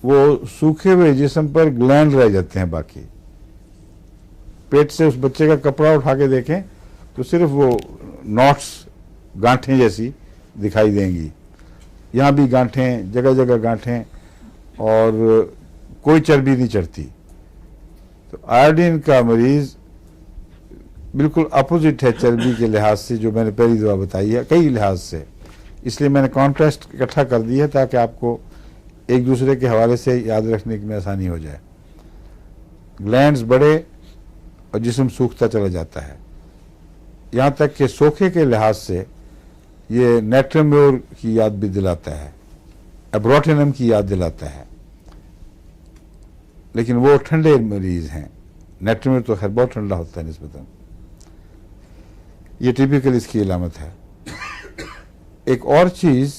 वो सूखे हुए जिस्म पर ग्लैंड रह जाते हैं बाकी। पेट से उस बच्चे का कपड़ा उठा के देखें तो सिर्फ वो नॉट्स, गांठें जैसी दिखाई देंगी। यहाँ भी गांठें, जगह जगह गांठें, और कोई चर्बी नहीं चढ़ती। तो आयोडीन का मरीज बिल्कुल अपोजिट है चर्बी के लिहाज से, जो मैंने पहली दवा बताई है, कई लिहाज से। इसलिए मैंने कॉन्ट्रास्ट इकट्ठा कर दी है ताकि आपको एक दूसरे के हवाले से याद रखने में आसानी हो जाए। ग्लैंड्स बड़े और जिस्म सूखता चला जाता है, यहाँ तक कि सोखे के लिहाज से ये नेट्रम्योर की याद भी दिलाता है, एब्रोटिनम की याद दिलाता है, लेकिन वो ठंडे मरीज हैं। नेट्रम्योर तो खैर बहुत ठंडा होता है निस्बतन। ये टिपिकल इसकी अलामत है। एक और चीज़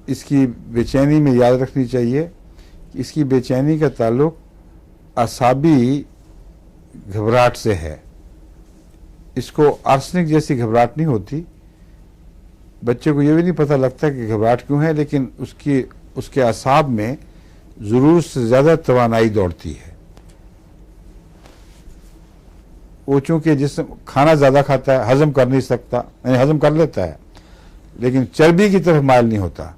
इसकी बेचैनी में याद रखनी चाहिए कि इसकी बेचैनी का ताल्लुक असाबी घबराहट से है। इसको आर्सेनिक जैसी घबराहट नहीं होती। बच्चे को ये भी नहीं पता लगता कि घबराहट क्यों है, लेकिन उसके असाब में ज़रूरत से ज़्यादा तवानाई दौड़ती है। वो चूँकि जिसम खाना ज़्यादा खाता है, हज़म कर नहीं सकता, यानी हज़म कर लेता है लेकिन चर्बी की तरफ माइल नहीं होता।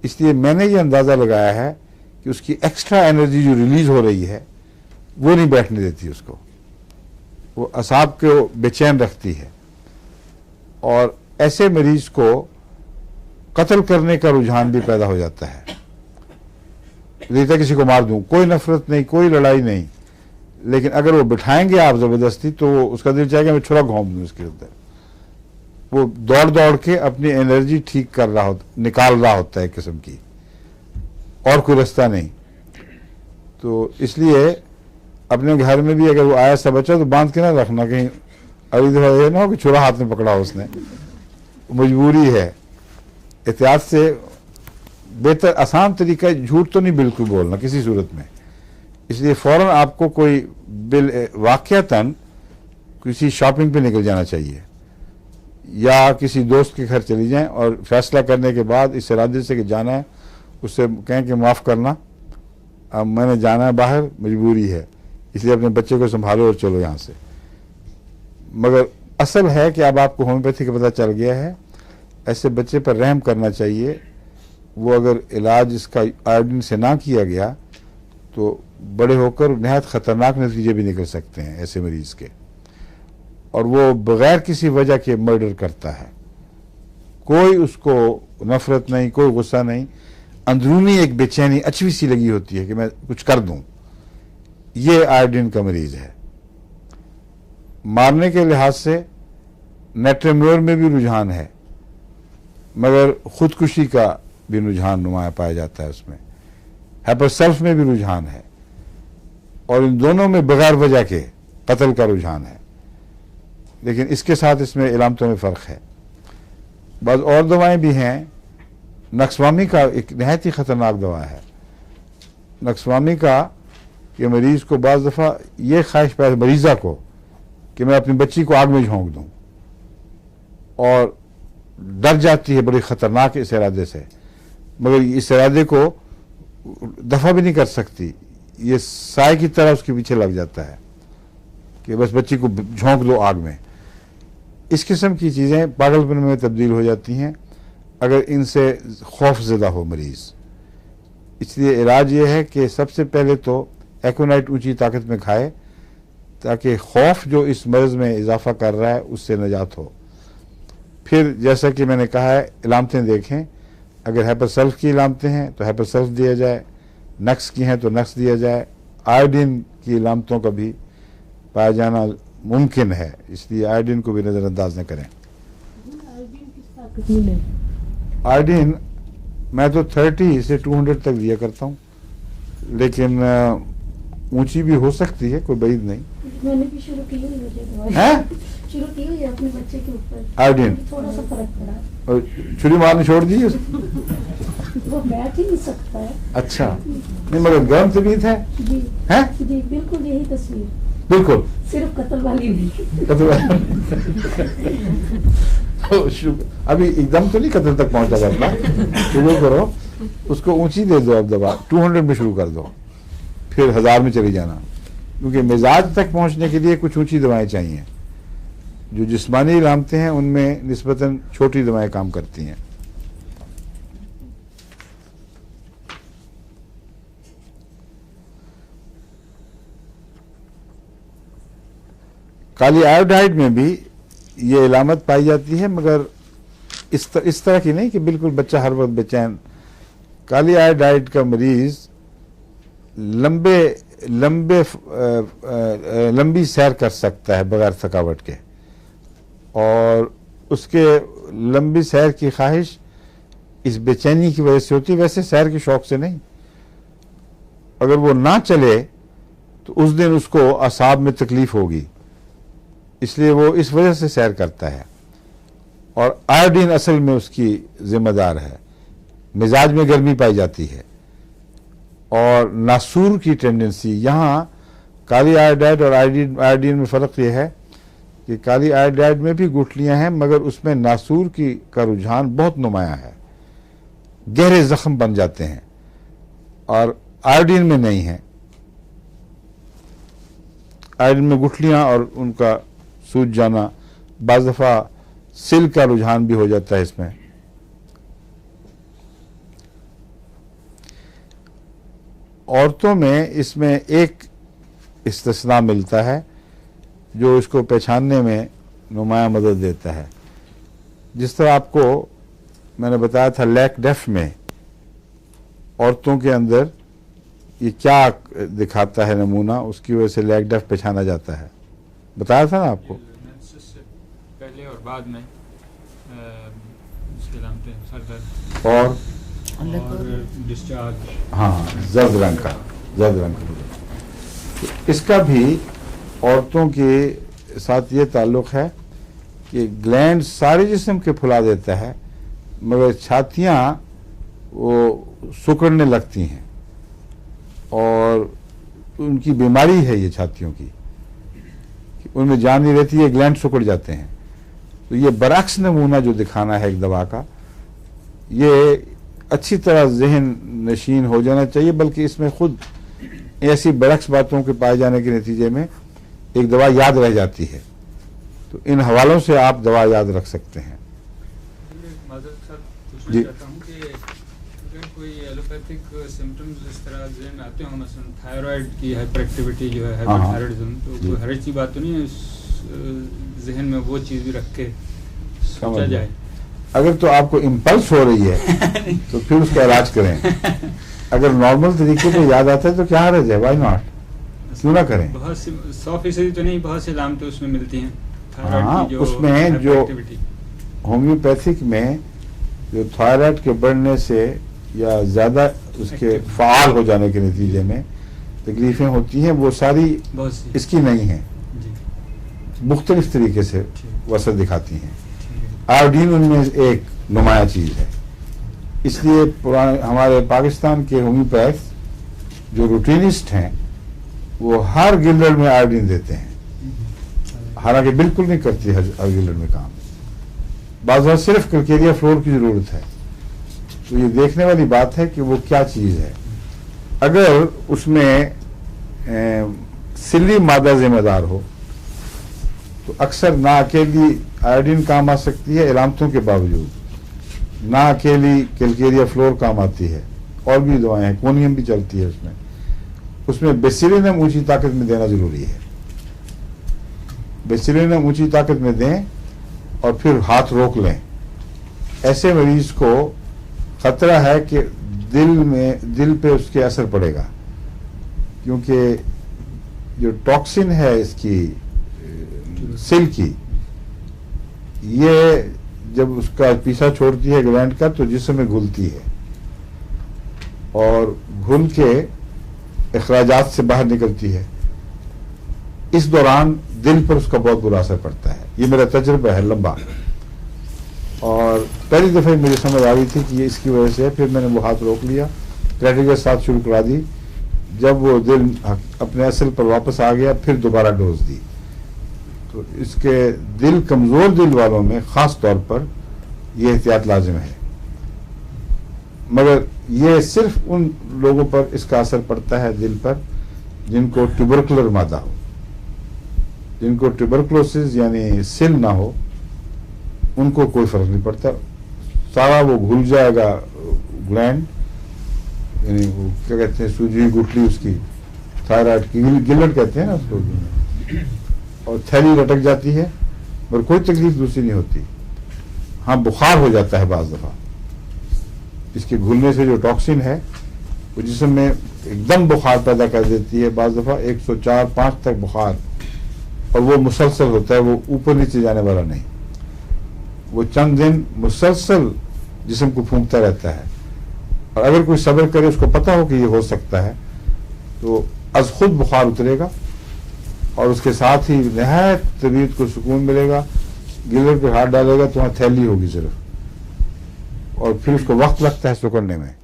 इसलिए मैंने ये अंदाज़ा लगाया है कि उसकी एक्स्ट्रा एनर्जी जो रिलीज़ हो रही है वो नहीं बैठने देती उसको, वो असाब को बेचैन रखती है। और ऐसे मरीज को कत्ल करने का रुझान भी पैदा हो जाता है। देता किसी को मार दूं, कोई नफरत नहीं, कोई लड़ाई नहीं, लेकिन अगर वो बिठाएंगे आप जबरदस्ती तो उसका दिल चाहेगा मैं छुरा घोंप दूं उसके अंदर। वो दौड़ दौड़ के अपनी एनर्जी ठीक कर रहा होता, निकाल रहा होता है एक किस्म की, और कोई रास्ता नहीं। तो इसलिए अपने घर में भी अगर वो आया सा बच्चा तो बांध के ना रखना, कहीं अगली दफा ये ना हो कि छुरा हाथ में पकड़ा उसने। मजबूरी है, एहतियात से बेहतर आसान तरीका है झूठ तो नहीं बिल्कुल बोलना किसी सूरत में। इसलिए फ़ौरन आपको कोई वाक़यातन किसी शॉपिंग पे निकल जाना चाहिए या किसी दोस्त के घर चली जाएं और फैसला करने के बाद इस इरादे से कि जाना है, उससे कहें कि माफ़ करना, अब मैंने जाना है बाहर, मजबूरी है, इसलिए अपने बच्चे को संभालो और चलो यहाँ से। मगर असल है कि अब आपको होम्योपैथी का पता चल गया है, ऐसे बच्चे पर रहम करना चाहिए। वो अगर इलाज इसका आयोडीन से ना किया गया तो बड़े होकर नहायत ख़तरनाक नतीजे भी निकल सकते हैं ऐसे मरीज़ के, और वो बग़ैर किसी वजह के मर्डर करता है। कोई उसको नफ़रत नहीं, कोई गुस्सा नहीं, अंदरूनी एक बेचैनी अच्छी सी लगी होती है कि मैं कुछ कर दूं। ये आयोडीन का मरीज़ है। मारने के लिहाज से नेट्रेम्योर में भी रुझान है, मगर खुदकुशी का भी रुझान नुमाया पाया जाता है उसमें। हैपरसल्फ में भी रुझान है, और इन दोनों में बगैर वजह के कत्ल का रुझान है। लेकिन इसके साथ इसमें इलामतों में फ़र्क है। बाज़ और दवाएं भी हैं। नक्सवामी का एक नहायत ही ख़तरनाक दवा है। नक्सवामी का कि मरीज़ को बाज़ दफ़ा ये ख्वाहिश पैदा, मरीज़ा को, कि मैं अपनी बच्ची को आग में झोंक दूं, और डर जाती है बड़ी ख़तरनाक इस इरादे से, मगर इस इरादे को दफ़ा भी नहीं कर सकती। ये साए की तरह उसके पीछे लग जाता है कि बस बच्ची को झोंक दो आग में। इस किस्म की चीज़ें पागलपन में तब्दील हो जाती हैं अगर इनसे खौफज़दा हो मरीज़। इसलिए इलाज ये है कि सबसे पहले तो एक्ोनाइट ऊंची ताकत में खाए, ताकि खौफ जो इस मर्ज़ में इजाफा कर रहा है उससे निजात हो। फिर जैसा कि मैंने कहा है, इलामतें देखें। अगर हैपरसल्फ की इलामतें हैं तो हैपरसल्फ दिया जाए, नक्स की हैं तो नक्स दिया जाए। आयोडीन की इलामतों का भी पाया जाना मुमकिन है, इसलिए आयोडीन को भी नज़रअंदाज न करें। आयोडीन मैं तो 30 से 200 तक दिया करता हूँ, लेकिन ऊंची भी हो सकती है, कोई बईद नहीं। मैंने भी शुरू की हुई है, शुरू की हुई है अपने बच्चे के ऊपर। आयोडीन थोड़ा सा फर्क पड़ा, और छुरी मारनी छोड़ दी वो बैठ ही नहीं सकता है। अच्छा, नहीं मगर गर्म तबीयत है। जी है जी, बिल्कुल यही तस्वीर, बिल्कुल सिर्फ कत्ल वाली नहीं। तो अभी एकदम तो नहीं कत्ल तक पहुंचा करना, शुरू करो, उसको ऊंची दे दो, अब दवा 200 में शुरू कर दो, फिर 1000 में चली जाना, क्योंकि मिजाज तक पहुंचने के लिए कुछ ऊंची दवाएं चाहिए। जो जिस्मानी इलामतें हैं उनमें निस्बतन छोटी दवाएं काम करती हैं। काली आयोडाइड में भी ये इलामत पाई जाती है, मगर इस तरह की नहीं कि बिल्कुल बच्चा हर वक्त बेचैन। काली आयोडाइड का मरीज लंबी सैर कर सकता है बगैर थकावट के, और उसके लंबी सैर की ख्वाहिश इस बेचैनी की वजह से होती है, वैसे सैर के शौक से नहीं। अगर वो ना चले तो उस दिन उसको असाब में तकलीफ होगी, इसलिए वो इस वजह से सैर करता है। और आयोडीन असल में उसकी जिम्मेदार है। मिजाज में गर्मी पाई जाती है और नासूर की टेंडेंसी। यहाँ काली आयोडाइड और आयोडीन में फ़र्क यह है कि काली आयोडाइड में भी गुठलियाँ हैं, मगर उसमें नासूर का रुझान बहुत नुमाया है, गहरे जख्म बन जाते हैं, और आयोडीन में नहीं है। आयोडीन में गुठलियाँ और उनका सूज जाना, बाज़ दफ़ा सिल का रुझान भी हो जाता है इसमें। औरतों में इसमें एक इस्तिस्ना मिलता है जो इसको पहचानने में नुमाया मदद देता है। जिस तरह आपको मैंने बताया था लैक डेफ में औरतों के अंदर ये क्या दिखाता है नमूना, उसकी वजह से लैक डेफ पहचाना जाता है, बताया था ना आपको। पहले और बाद में इसके नाम पे सर दर्द और डिस्चार्ज, हाँ, जर्द रंग का तो इसका भी औरतों के साथ ये ताल्लुक़ है कि ग्लैंड सारे जिस्म के फुला देता है, मगर छातियाँ वो सुकड़ने लगती हैं और उनकी बीमारी है ये छातियों की, उनमें जान नहीं रहती है, ग्लैंड सुकड़ जाते हैं। तो ये बरअक्स नमूना जो दिखाना है एक दवा का, ये अच्छी तरह जहन नशीन हो जाना चाहिए, बल्कि इसमें खुद ऐसी बरअक्स बातों के पाए जाने के नतीजे में एक दवा याद रह जाती है। तो इन हवालों से आप दवा याद रख सकते हैं। पूछना चाहता हूँ कि अगर कोई एलोपैथिक सिम्टम्स इस तरह जहन में आते हो, मसलन थायराइड की हाइपर एक्टिविटी जो है, हाइपरथायराइडिज्म, तो कोई हर चीज बात तो नहीं है जहन में वो चीज भी रख के सोचा जाए। अगर तो आपको इम्पल्स हो रही है तो फिर उसका इलाज करें। अगर नॉर्मल तरीके से याद आता है तो क्या हर्ज है, व्हाई नॉट, क्यों ना करें। बहुत सी 100% तो नहीं, बहुत सी अलामतें उसमें मिलती हैं थायराइड हाँ, की, उसमें जो होम्योपैथिक में जो थायराइड के बढ़ने से या ज़्यादा उसके फ़ाल हो जाने के नतीजे में तकलीफ़ें होती हैं, वो सारी इसकी नहीं हैं, मुख्तलिफ तरीके से वसर दिखाती हैं। आयोडीन उनमें एक नुमाया चीज़ है, इसलिए पुराने हमारे पाकिस्तान के होम्योपैथ जो रूटीनिस्ट हैं वो हर गिल्लड़ में आयोडीन देते हैं, हालांकि बिल्कुल नहीं करती हर गिल्लड़ में काम। बाज़ सिर्फ कैलकेरिया फ्लोर की ज़रूरत है। तो ये देखने वाली बात है कि वो क्या चीज़ है। अगर उसमें सिल्ली मादा जिम्मेदार हो तो अक्सर ना अकेली आयोडीन काम आ सकती है, इलामतों के बावजूद ना अकेली कैलकेरिया फ्लोर काम आती है, और भी दवाएं हैं, कोनियम भी चलती है उसमें बेसिलिनम ऊंची ताकत में देना ज़रूरी है। बेसिलिनम ऊंची ताकत में दें और फिर हाथ रोक लें। ऐसे मरीज को खतरा है कि दिल पे उसके असर पड़ेगा, क्योंकि जो टॉक्सिन है इसकी सिल की, ये जब उसका पीछा छोड़ती है ग्लैंड का तो जिस्म में घुलती है और घुल के अखराजात से बाहर निकलती है। इस दौरान दिल पर उसका बहुत बुरा असर पड़ता है। ये मेरा तजुर्बा है लंबा, और पहली दफ़े मुझे समझ आ रही थी कि ये इसकी वजह से है। फिर मैंने वो हाथ रोक लिया, क्रेडिट के साथ शुरू करा दी। जब वो दिल अपने असल पर वापस आ गया फिर दोबारा डोज दी। तो इसके दिल कमज़ोर दिल वालों में ख़ास तौर पर यह एहतियात लाजिम है, मगर ये सिर्फ उन लोगों पर इसका असर पड़ता है दिल पर जिनको ट्यूबरकुलर मादा हो, जिनको ट्यूबरकुलोसिस यानी सिल ना हो, उनको कोई फर्क नहीं पड़ता। सारा वो घुल जाएगा ग्लैंड, यानी वो क्या कहते हैं सूजी गुठली उसकी, थायराइड की गिल्लड़ कहते हैं ना उसको, और थैली लटक जाती है, पर कोई तकलीफ दूसरी नहीं होती। हाँ, बुखार हो जाता है बाज़ दफ़ा, इसके घुलने से जो टॉक्सिन है वो जिस्म में एकदम बुखार पैदा कर देती है। बाज़ दफ़ा 104-5 तक बुखार, और वो मुसलसल होता है, वो ऊपर नीचे जाने वाला नहीं। वो चंद दिन मुसलसल जिस्म को फूंकता रहता है, और अगर कोई सब्र करे, उसको पता हो कि ये हो सकता है, तो अज खुद बुखार उतरेगा और उसके साथ ही नहायत तबीयत को सुकून मिलेगा, गिलर पे हाथ डालेगा तो वहाँ थैली होगी सिर्फ, और फिर उसको वक्त लगता है सुकड़ने में।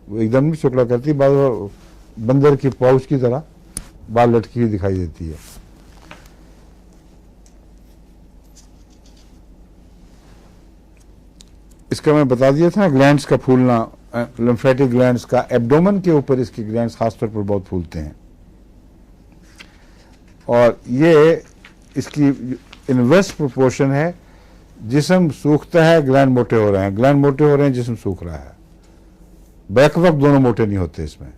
वो एकदम नहीं शुक्ला करती, बाद वो बंदर की पाउच की तरह बाल लटकी हुई दिखाई देती है। इसका मैं बता दिया था ग्लैंड्स का फूलना, लिम्फेटिक ग्लैंड्स का, एब्डोमेन के ऊपर इसके ग्लैंड्स खासतौर पर बहुत फूलते हैं, और ये इसकी इनवर्स प्रोपोर्शन है। जिस्म सूखता है, ग्लैंड मोटे हो रहे हैं, ग्लैंड मोटे हो रहे हैं, जिस्म सूख रहा है। बैक वक्त दोनों मोटे नहीं होते इसमें।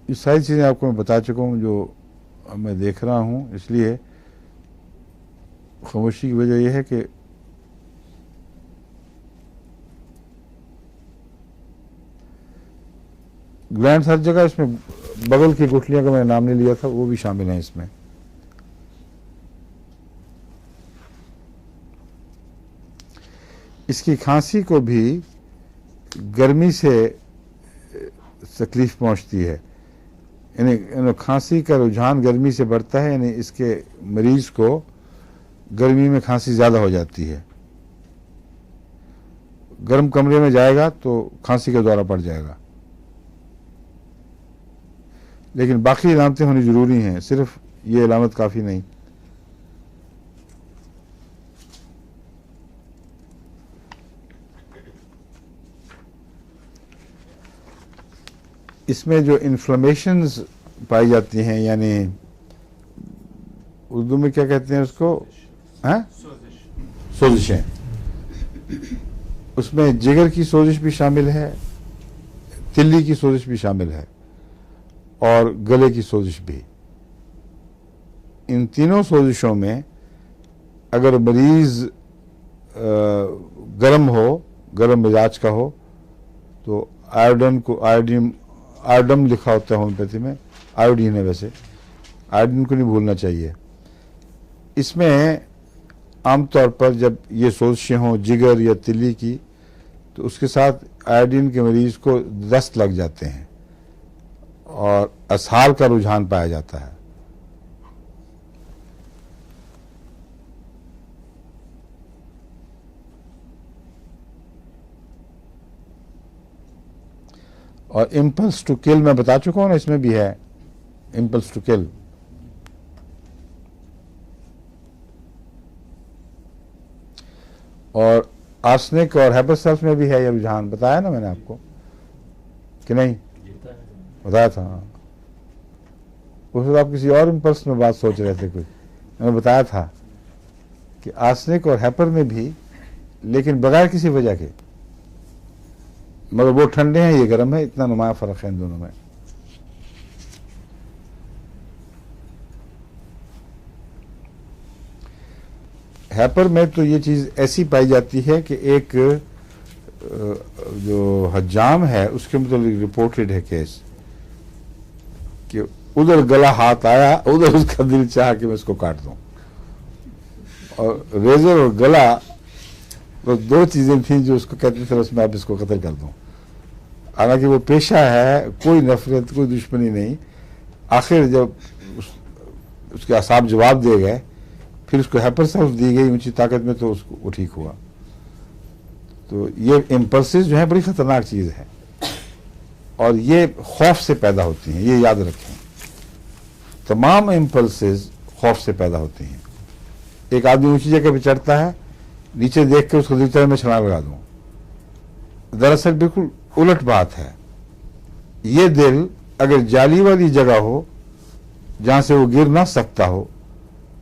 ये सारी चीजें आपको मैं बता चुका हूं जो मैं देख रहा हूं, इसलिए खामोशी की वजह यह है कि ग्लैंड हर जगह, इसमें बगल की गुठलियां का मैंने नाम नहीं लिया था, वो भी शामिल हैं इसमें। इसकी खांसी को भी गर्मी से तकलीफ पहुंचती है, यानी खांसी का रुझान गर्मी से बढ़ता है, यानी इसके मरीज को गर्मी में खांसी ज़्यादा हो जाती है। गर्म कमरे में जाएगा तो खांसी का दौरा पड़ जाएगा। लेकिन बाकी इलामतें होनी ज़रूरी हैं, सिर्फ ये इलामत काफ़ी नहीं। इसमें जो इन्फ्लेमेशंस पाई जाती हैं, यानी उर्दू में क्या कहते हैं उसको, हैं, सोजिशें, उसमें जिगर की सोजिश भी शामिल है, तिल्ली की सोजिश भी शामिल है, और गले की सोजिश भी। इन तीनों सोजिशों में अगर मरीज गर्म हो, गर्म मिजाज का हो, तो आयोडीन को, आयोडम लिखा होता है होम्योपैथी में, आयोडीन है वैसे, आयोडीन को नहीं भूलना चाहिए। इसमें आमतौर पर जब ये सोजिशें हों जिगर या तिल्ली की, तो उसके साथ आयोडीन के मरीज को दस्त लग जाते हैं और असहाल का रुझान पाया जाता है। और इम्पल्स टू किल मैं बता चुका हूं ना, इसमें भी है इम्पल्स टू किल। और आर्सेनिक और हेपेसाइटिस में भी है ये रुझान, बताया ना मैंने आपको कि नहीं? बताया था। उस वक्त आप किसी और इम्पल्स में बात सोच रहे थे कोई, मैंने बताया था कि आर्सेनिक और हैपर में भी, लेकिन बगैर किसी वजह के, मगर वो ठंडे हैं ये गर्म है, इतना नुमाया फर्क है इन दोनों में। हैपर में तो ये चीज ऐसी पाई जाती है कि एक जो हज्जाम है उसके मतलब रिपोर्टेड है केस कि उधर गला हाथ आया, उधर उसका दिल चाहा कि मैं इसको काट दूं, और रेजर और गला तो दो चीजें थी जो उसको कहते थे उसमें आप इसको कत्ल कर दूं। हालांकि वो पेशा है, कोई नफरत कोई दुश्मनी नहीं। आखिर जब उसके असाब जवाब दे गए, फिर उसको हेपेसाइटिस दी गई ऊंची ताकत में, तो उसको वो ठीक हुआ। तो ये इम्पल्सेस जो है बड़ी खतरनाक चीज है, और ये खौफ से पैदा होती हैं, ये याद रखें। तमाम इम्पल्सेस खौफ से पैदा होती हैं। एक आदमी ऊंची जगह पे चढ़ता है, नीचे देख के उसको दिखता है मैं छलांग लगा दूं। दरअसल बिल्कुल उलट बात है। ये दिल अगर जाली वाली जगह हो जहां से वो गिर ना सकता हो,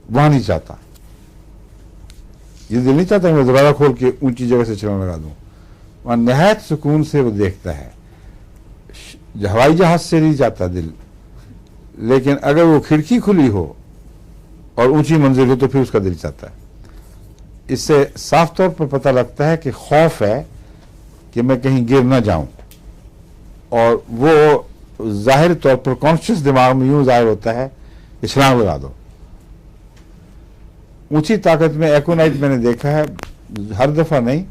वहां नहीं चाहता। ये दिल नहीं चाहता मैं दरवाजा खोल के ऊंची जगह से छलांग लगा दूं। वहां नहायत सुकून से वो देखता है। हवाई जहाज से नहीं जाता दिल, लेकिन अगर वो खिड़की खुली हो और ऊंची मंजिल हो तो फिर उसका दिल चाहता है। इससे साफ तौर पर पता लगता है कि खौफ है कि मैं कहीं गिर ना जाऊं, और वो जाहिर तौर पर कॉन्शियस दिमाग में यूं जाहिर होता है कि छलांग लगा दो। ऊंची ताकत में एकोनाइट मैंने देखा है, हर दफा नहीं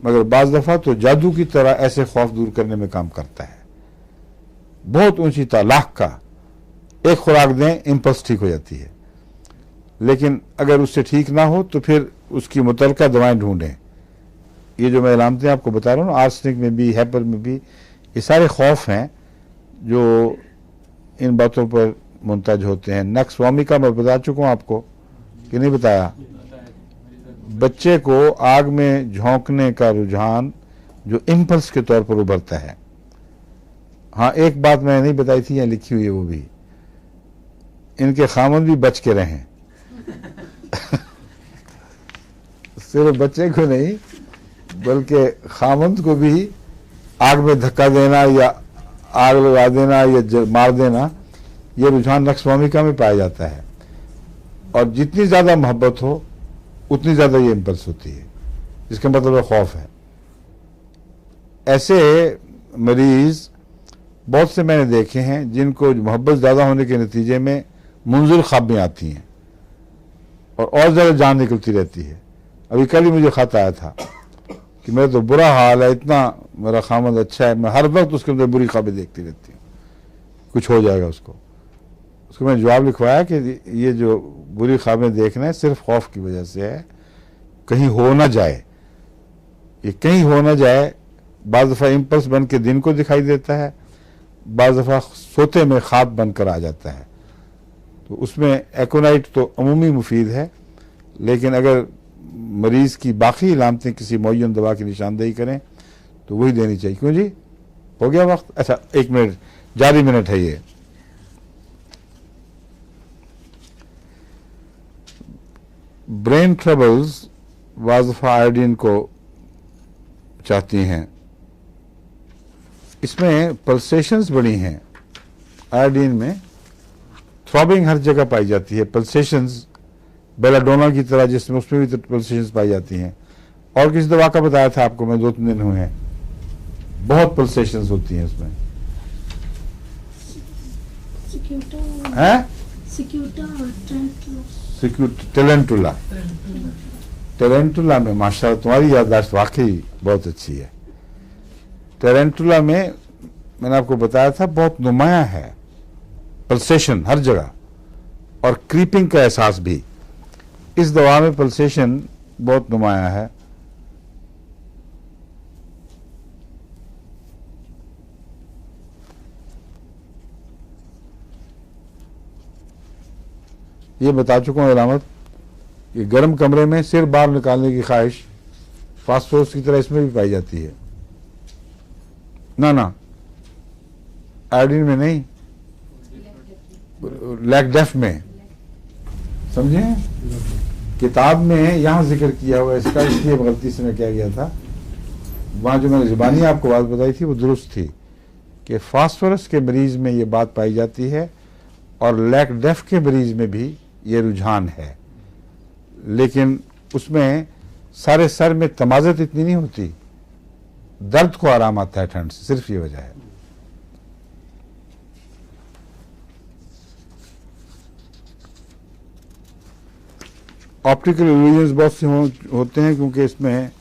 मगर बाज दफा तो जादू की तरह ऐसे खौफ दूर करने में काम करता है। बहुत ऊंची लाख का, एक खुराक दें इम्पल्स ठीक हो जाती है। लेकिन अगर उससे ठीक ना हो तो फिर उसकी मुतलका दवाएं ढूंढें। ये जो मैं अलामतें आपको बता रहा हूँ, आर्सेनिक में भी, हेपर में भी, ये सारे खौफ हैं जो इन बातों पर मुंतज होते हैं। नक्स स्वामी का मैं बता चुका हूँ आपको कि नहीं बताया? बच्चे को आग में झोंकने का रुझान जो इम्पल्स के तौर पर उभरता है। हाँ, एक बात मैंने नहीं बताई थी, यहाँ लिखी हुई है वो भी, इनके खामन भी बच के रहें। सिर्फ बच्चे को नहीं बल्कि खामंद को भी आग में धक्का देना या आग लगा देना या मार देना, ये रुझान नक्सवामिका में पाया जाता है। और जितनी ज्यादा मोहब्बत हो उतनी ज्यादा ये इम्पल्स होती है, इसका मतलब खौफ है। ऐसे मरीज बहुत से मैंने देखे हैं जिनको मोहब्बत ज्यादा होने के नतीजे में मुंजिल ख्वाबें आती हैं और ज्यादा जान निकलती रहती है। अभी कल ही मुझे खत आया था कि मेरा तो बुरा हाल है, इतना मेरा खामद अच्छा है, मैं हर वक्त उसके अंदर बुरी ख्वाबें देखती रहती हूँ, कुछ हो जाएगा उसको। उसको मैंने जवाब लिखवाया कि ये जो बुरी ख्वाबें देखना है सिर्फ खौफ की वजह से है, कहीं हो ना जाए, ये कहीं हो ना जाए। बाज़ दफ़ा इम्पल्स बन के दिन को दिखाई देता है, बाज़ दफ़ा सोते में ख्वाब बनकर आ जाता है। तो उसमें एकोनाइट तो अमूमी मुफीद है, लेकिन अगर मरीज की बाकी इलामतें किसी मुअय्यन दवा की निशानदेही करें तो वही देनी चाहिए। क्यों जी, हो गया वक्त? अच्छा, 1 मिनट, जारी मिनट है ये। ब्रेन ट्रबल्स बाज़ दफ़ा आयोडीन को चाहती हैं, इसमें पल्सेशंस बड़ी हैं। आयोडीन में थ्रॉबिंग हर जगह पाई जाती है, पल्सेशंस बेलाडोना की तरह, जिसमें उसमें भी पल्सेशंस पाई जाती हैं। और किसी दवा का बताया था आपको मैं, 2-3 दिन हुए हैं, बहुत पल्सेशंस होती हैं उसमें। टेरेंटुला में माशाल्लाह तुम्हारी याददाश्त वाकई बहुत अच्छी है। टेरेंटुला में मैंने आपको बताया था बहुत नुमाया है पल्सेशन हर जगह, और क्रीपिंग का एहसास भी। इस दवा में पल्सेशन बहुत नुमाया है। ये बता चुका हूं अलामत कि गर्म कमरे में सिर बाहर निकालने की ख्वाहिश फास्फोरस की तरह इसमें भी पाई जाती है। ना आयोडीन में नहीं, लैक डेफ में, समझे? किताब में यहां जिक्र किया हुआ इसका, इसलिए गलती से मैं कह गया था। वहां जो मैंने जुबानी आपको बात बताई थी वो दुरुस्त थी कि फास्फोरस के मरीज में ये बात पाई जाती है और लैक डेफ के मरीज में भी ये रुझान है, लेकिन उसमें सारे सर में तमाज़त इतनी नहीं होती, दर्द को आराम आता है ठंड से, सिर्फ ये वजह है। ऑप्टिकल इल्यूजन्स बहुत से होते हैं क्योंकि इसमें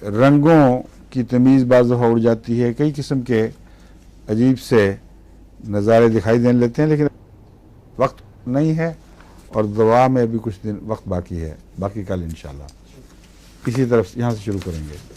रंगों की तमीज़ बाज़ दफ़ा उड़ जाती है, कई किस्म के अजीब से नज़ारे दिखाई देने लेते हैं, लेकिन वक्त नहीं है और दवा में अभी कुछ दिन वक्त बाकी है, बाकी कल इंशाल्लाह इसी तरफ यहाँ से शुरू करेंगे।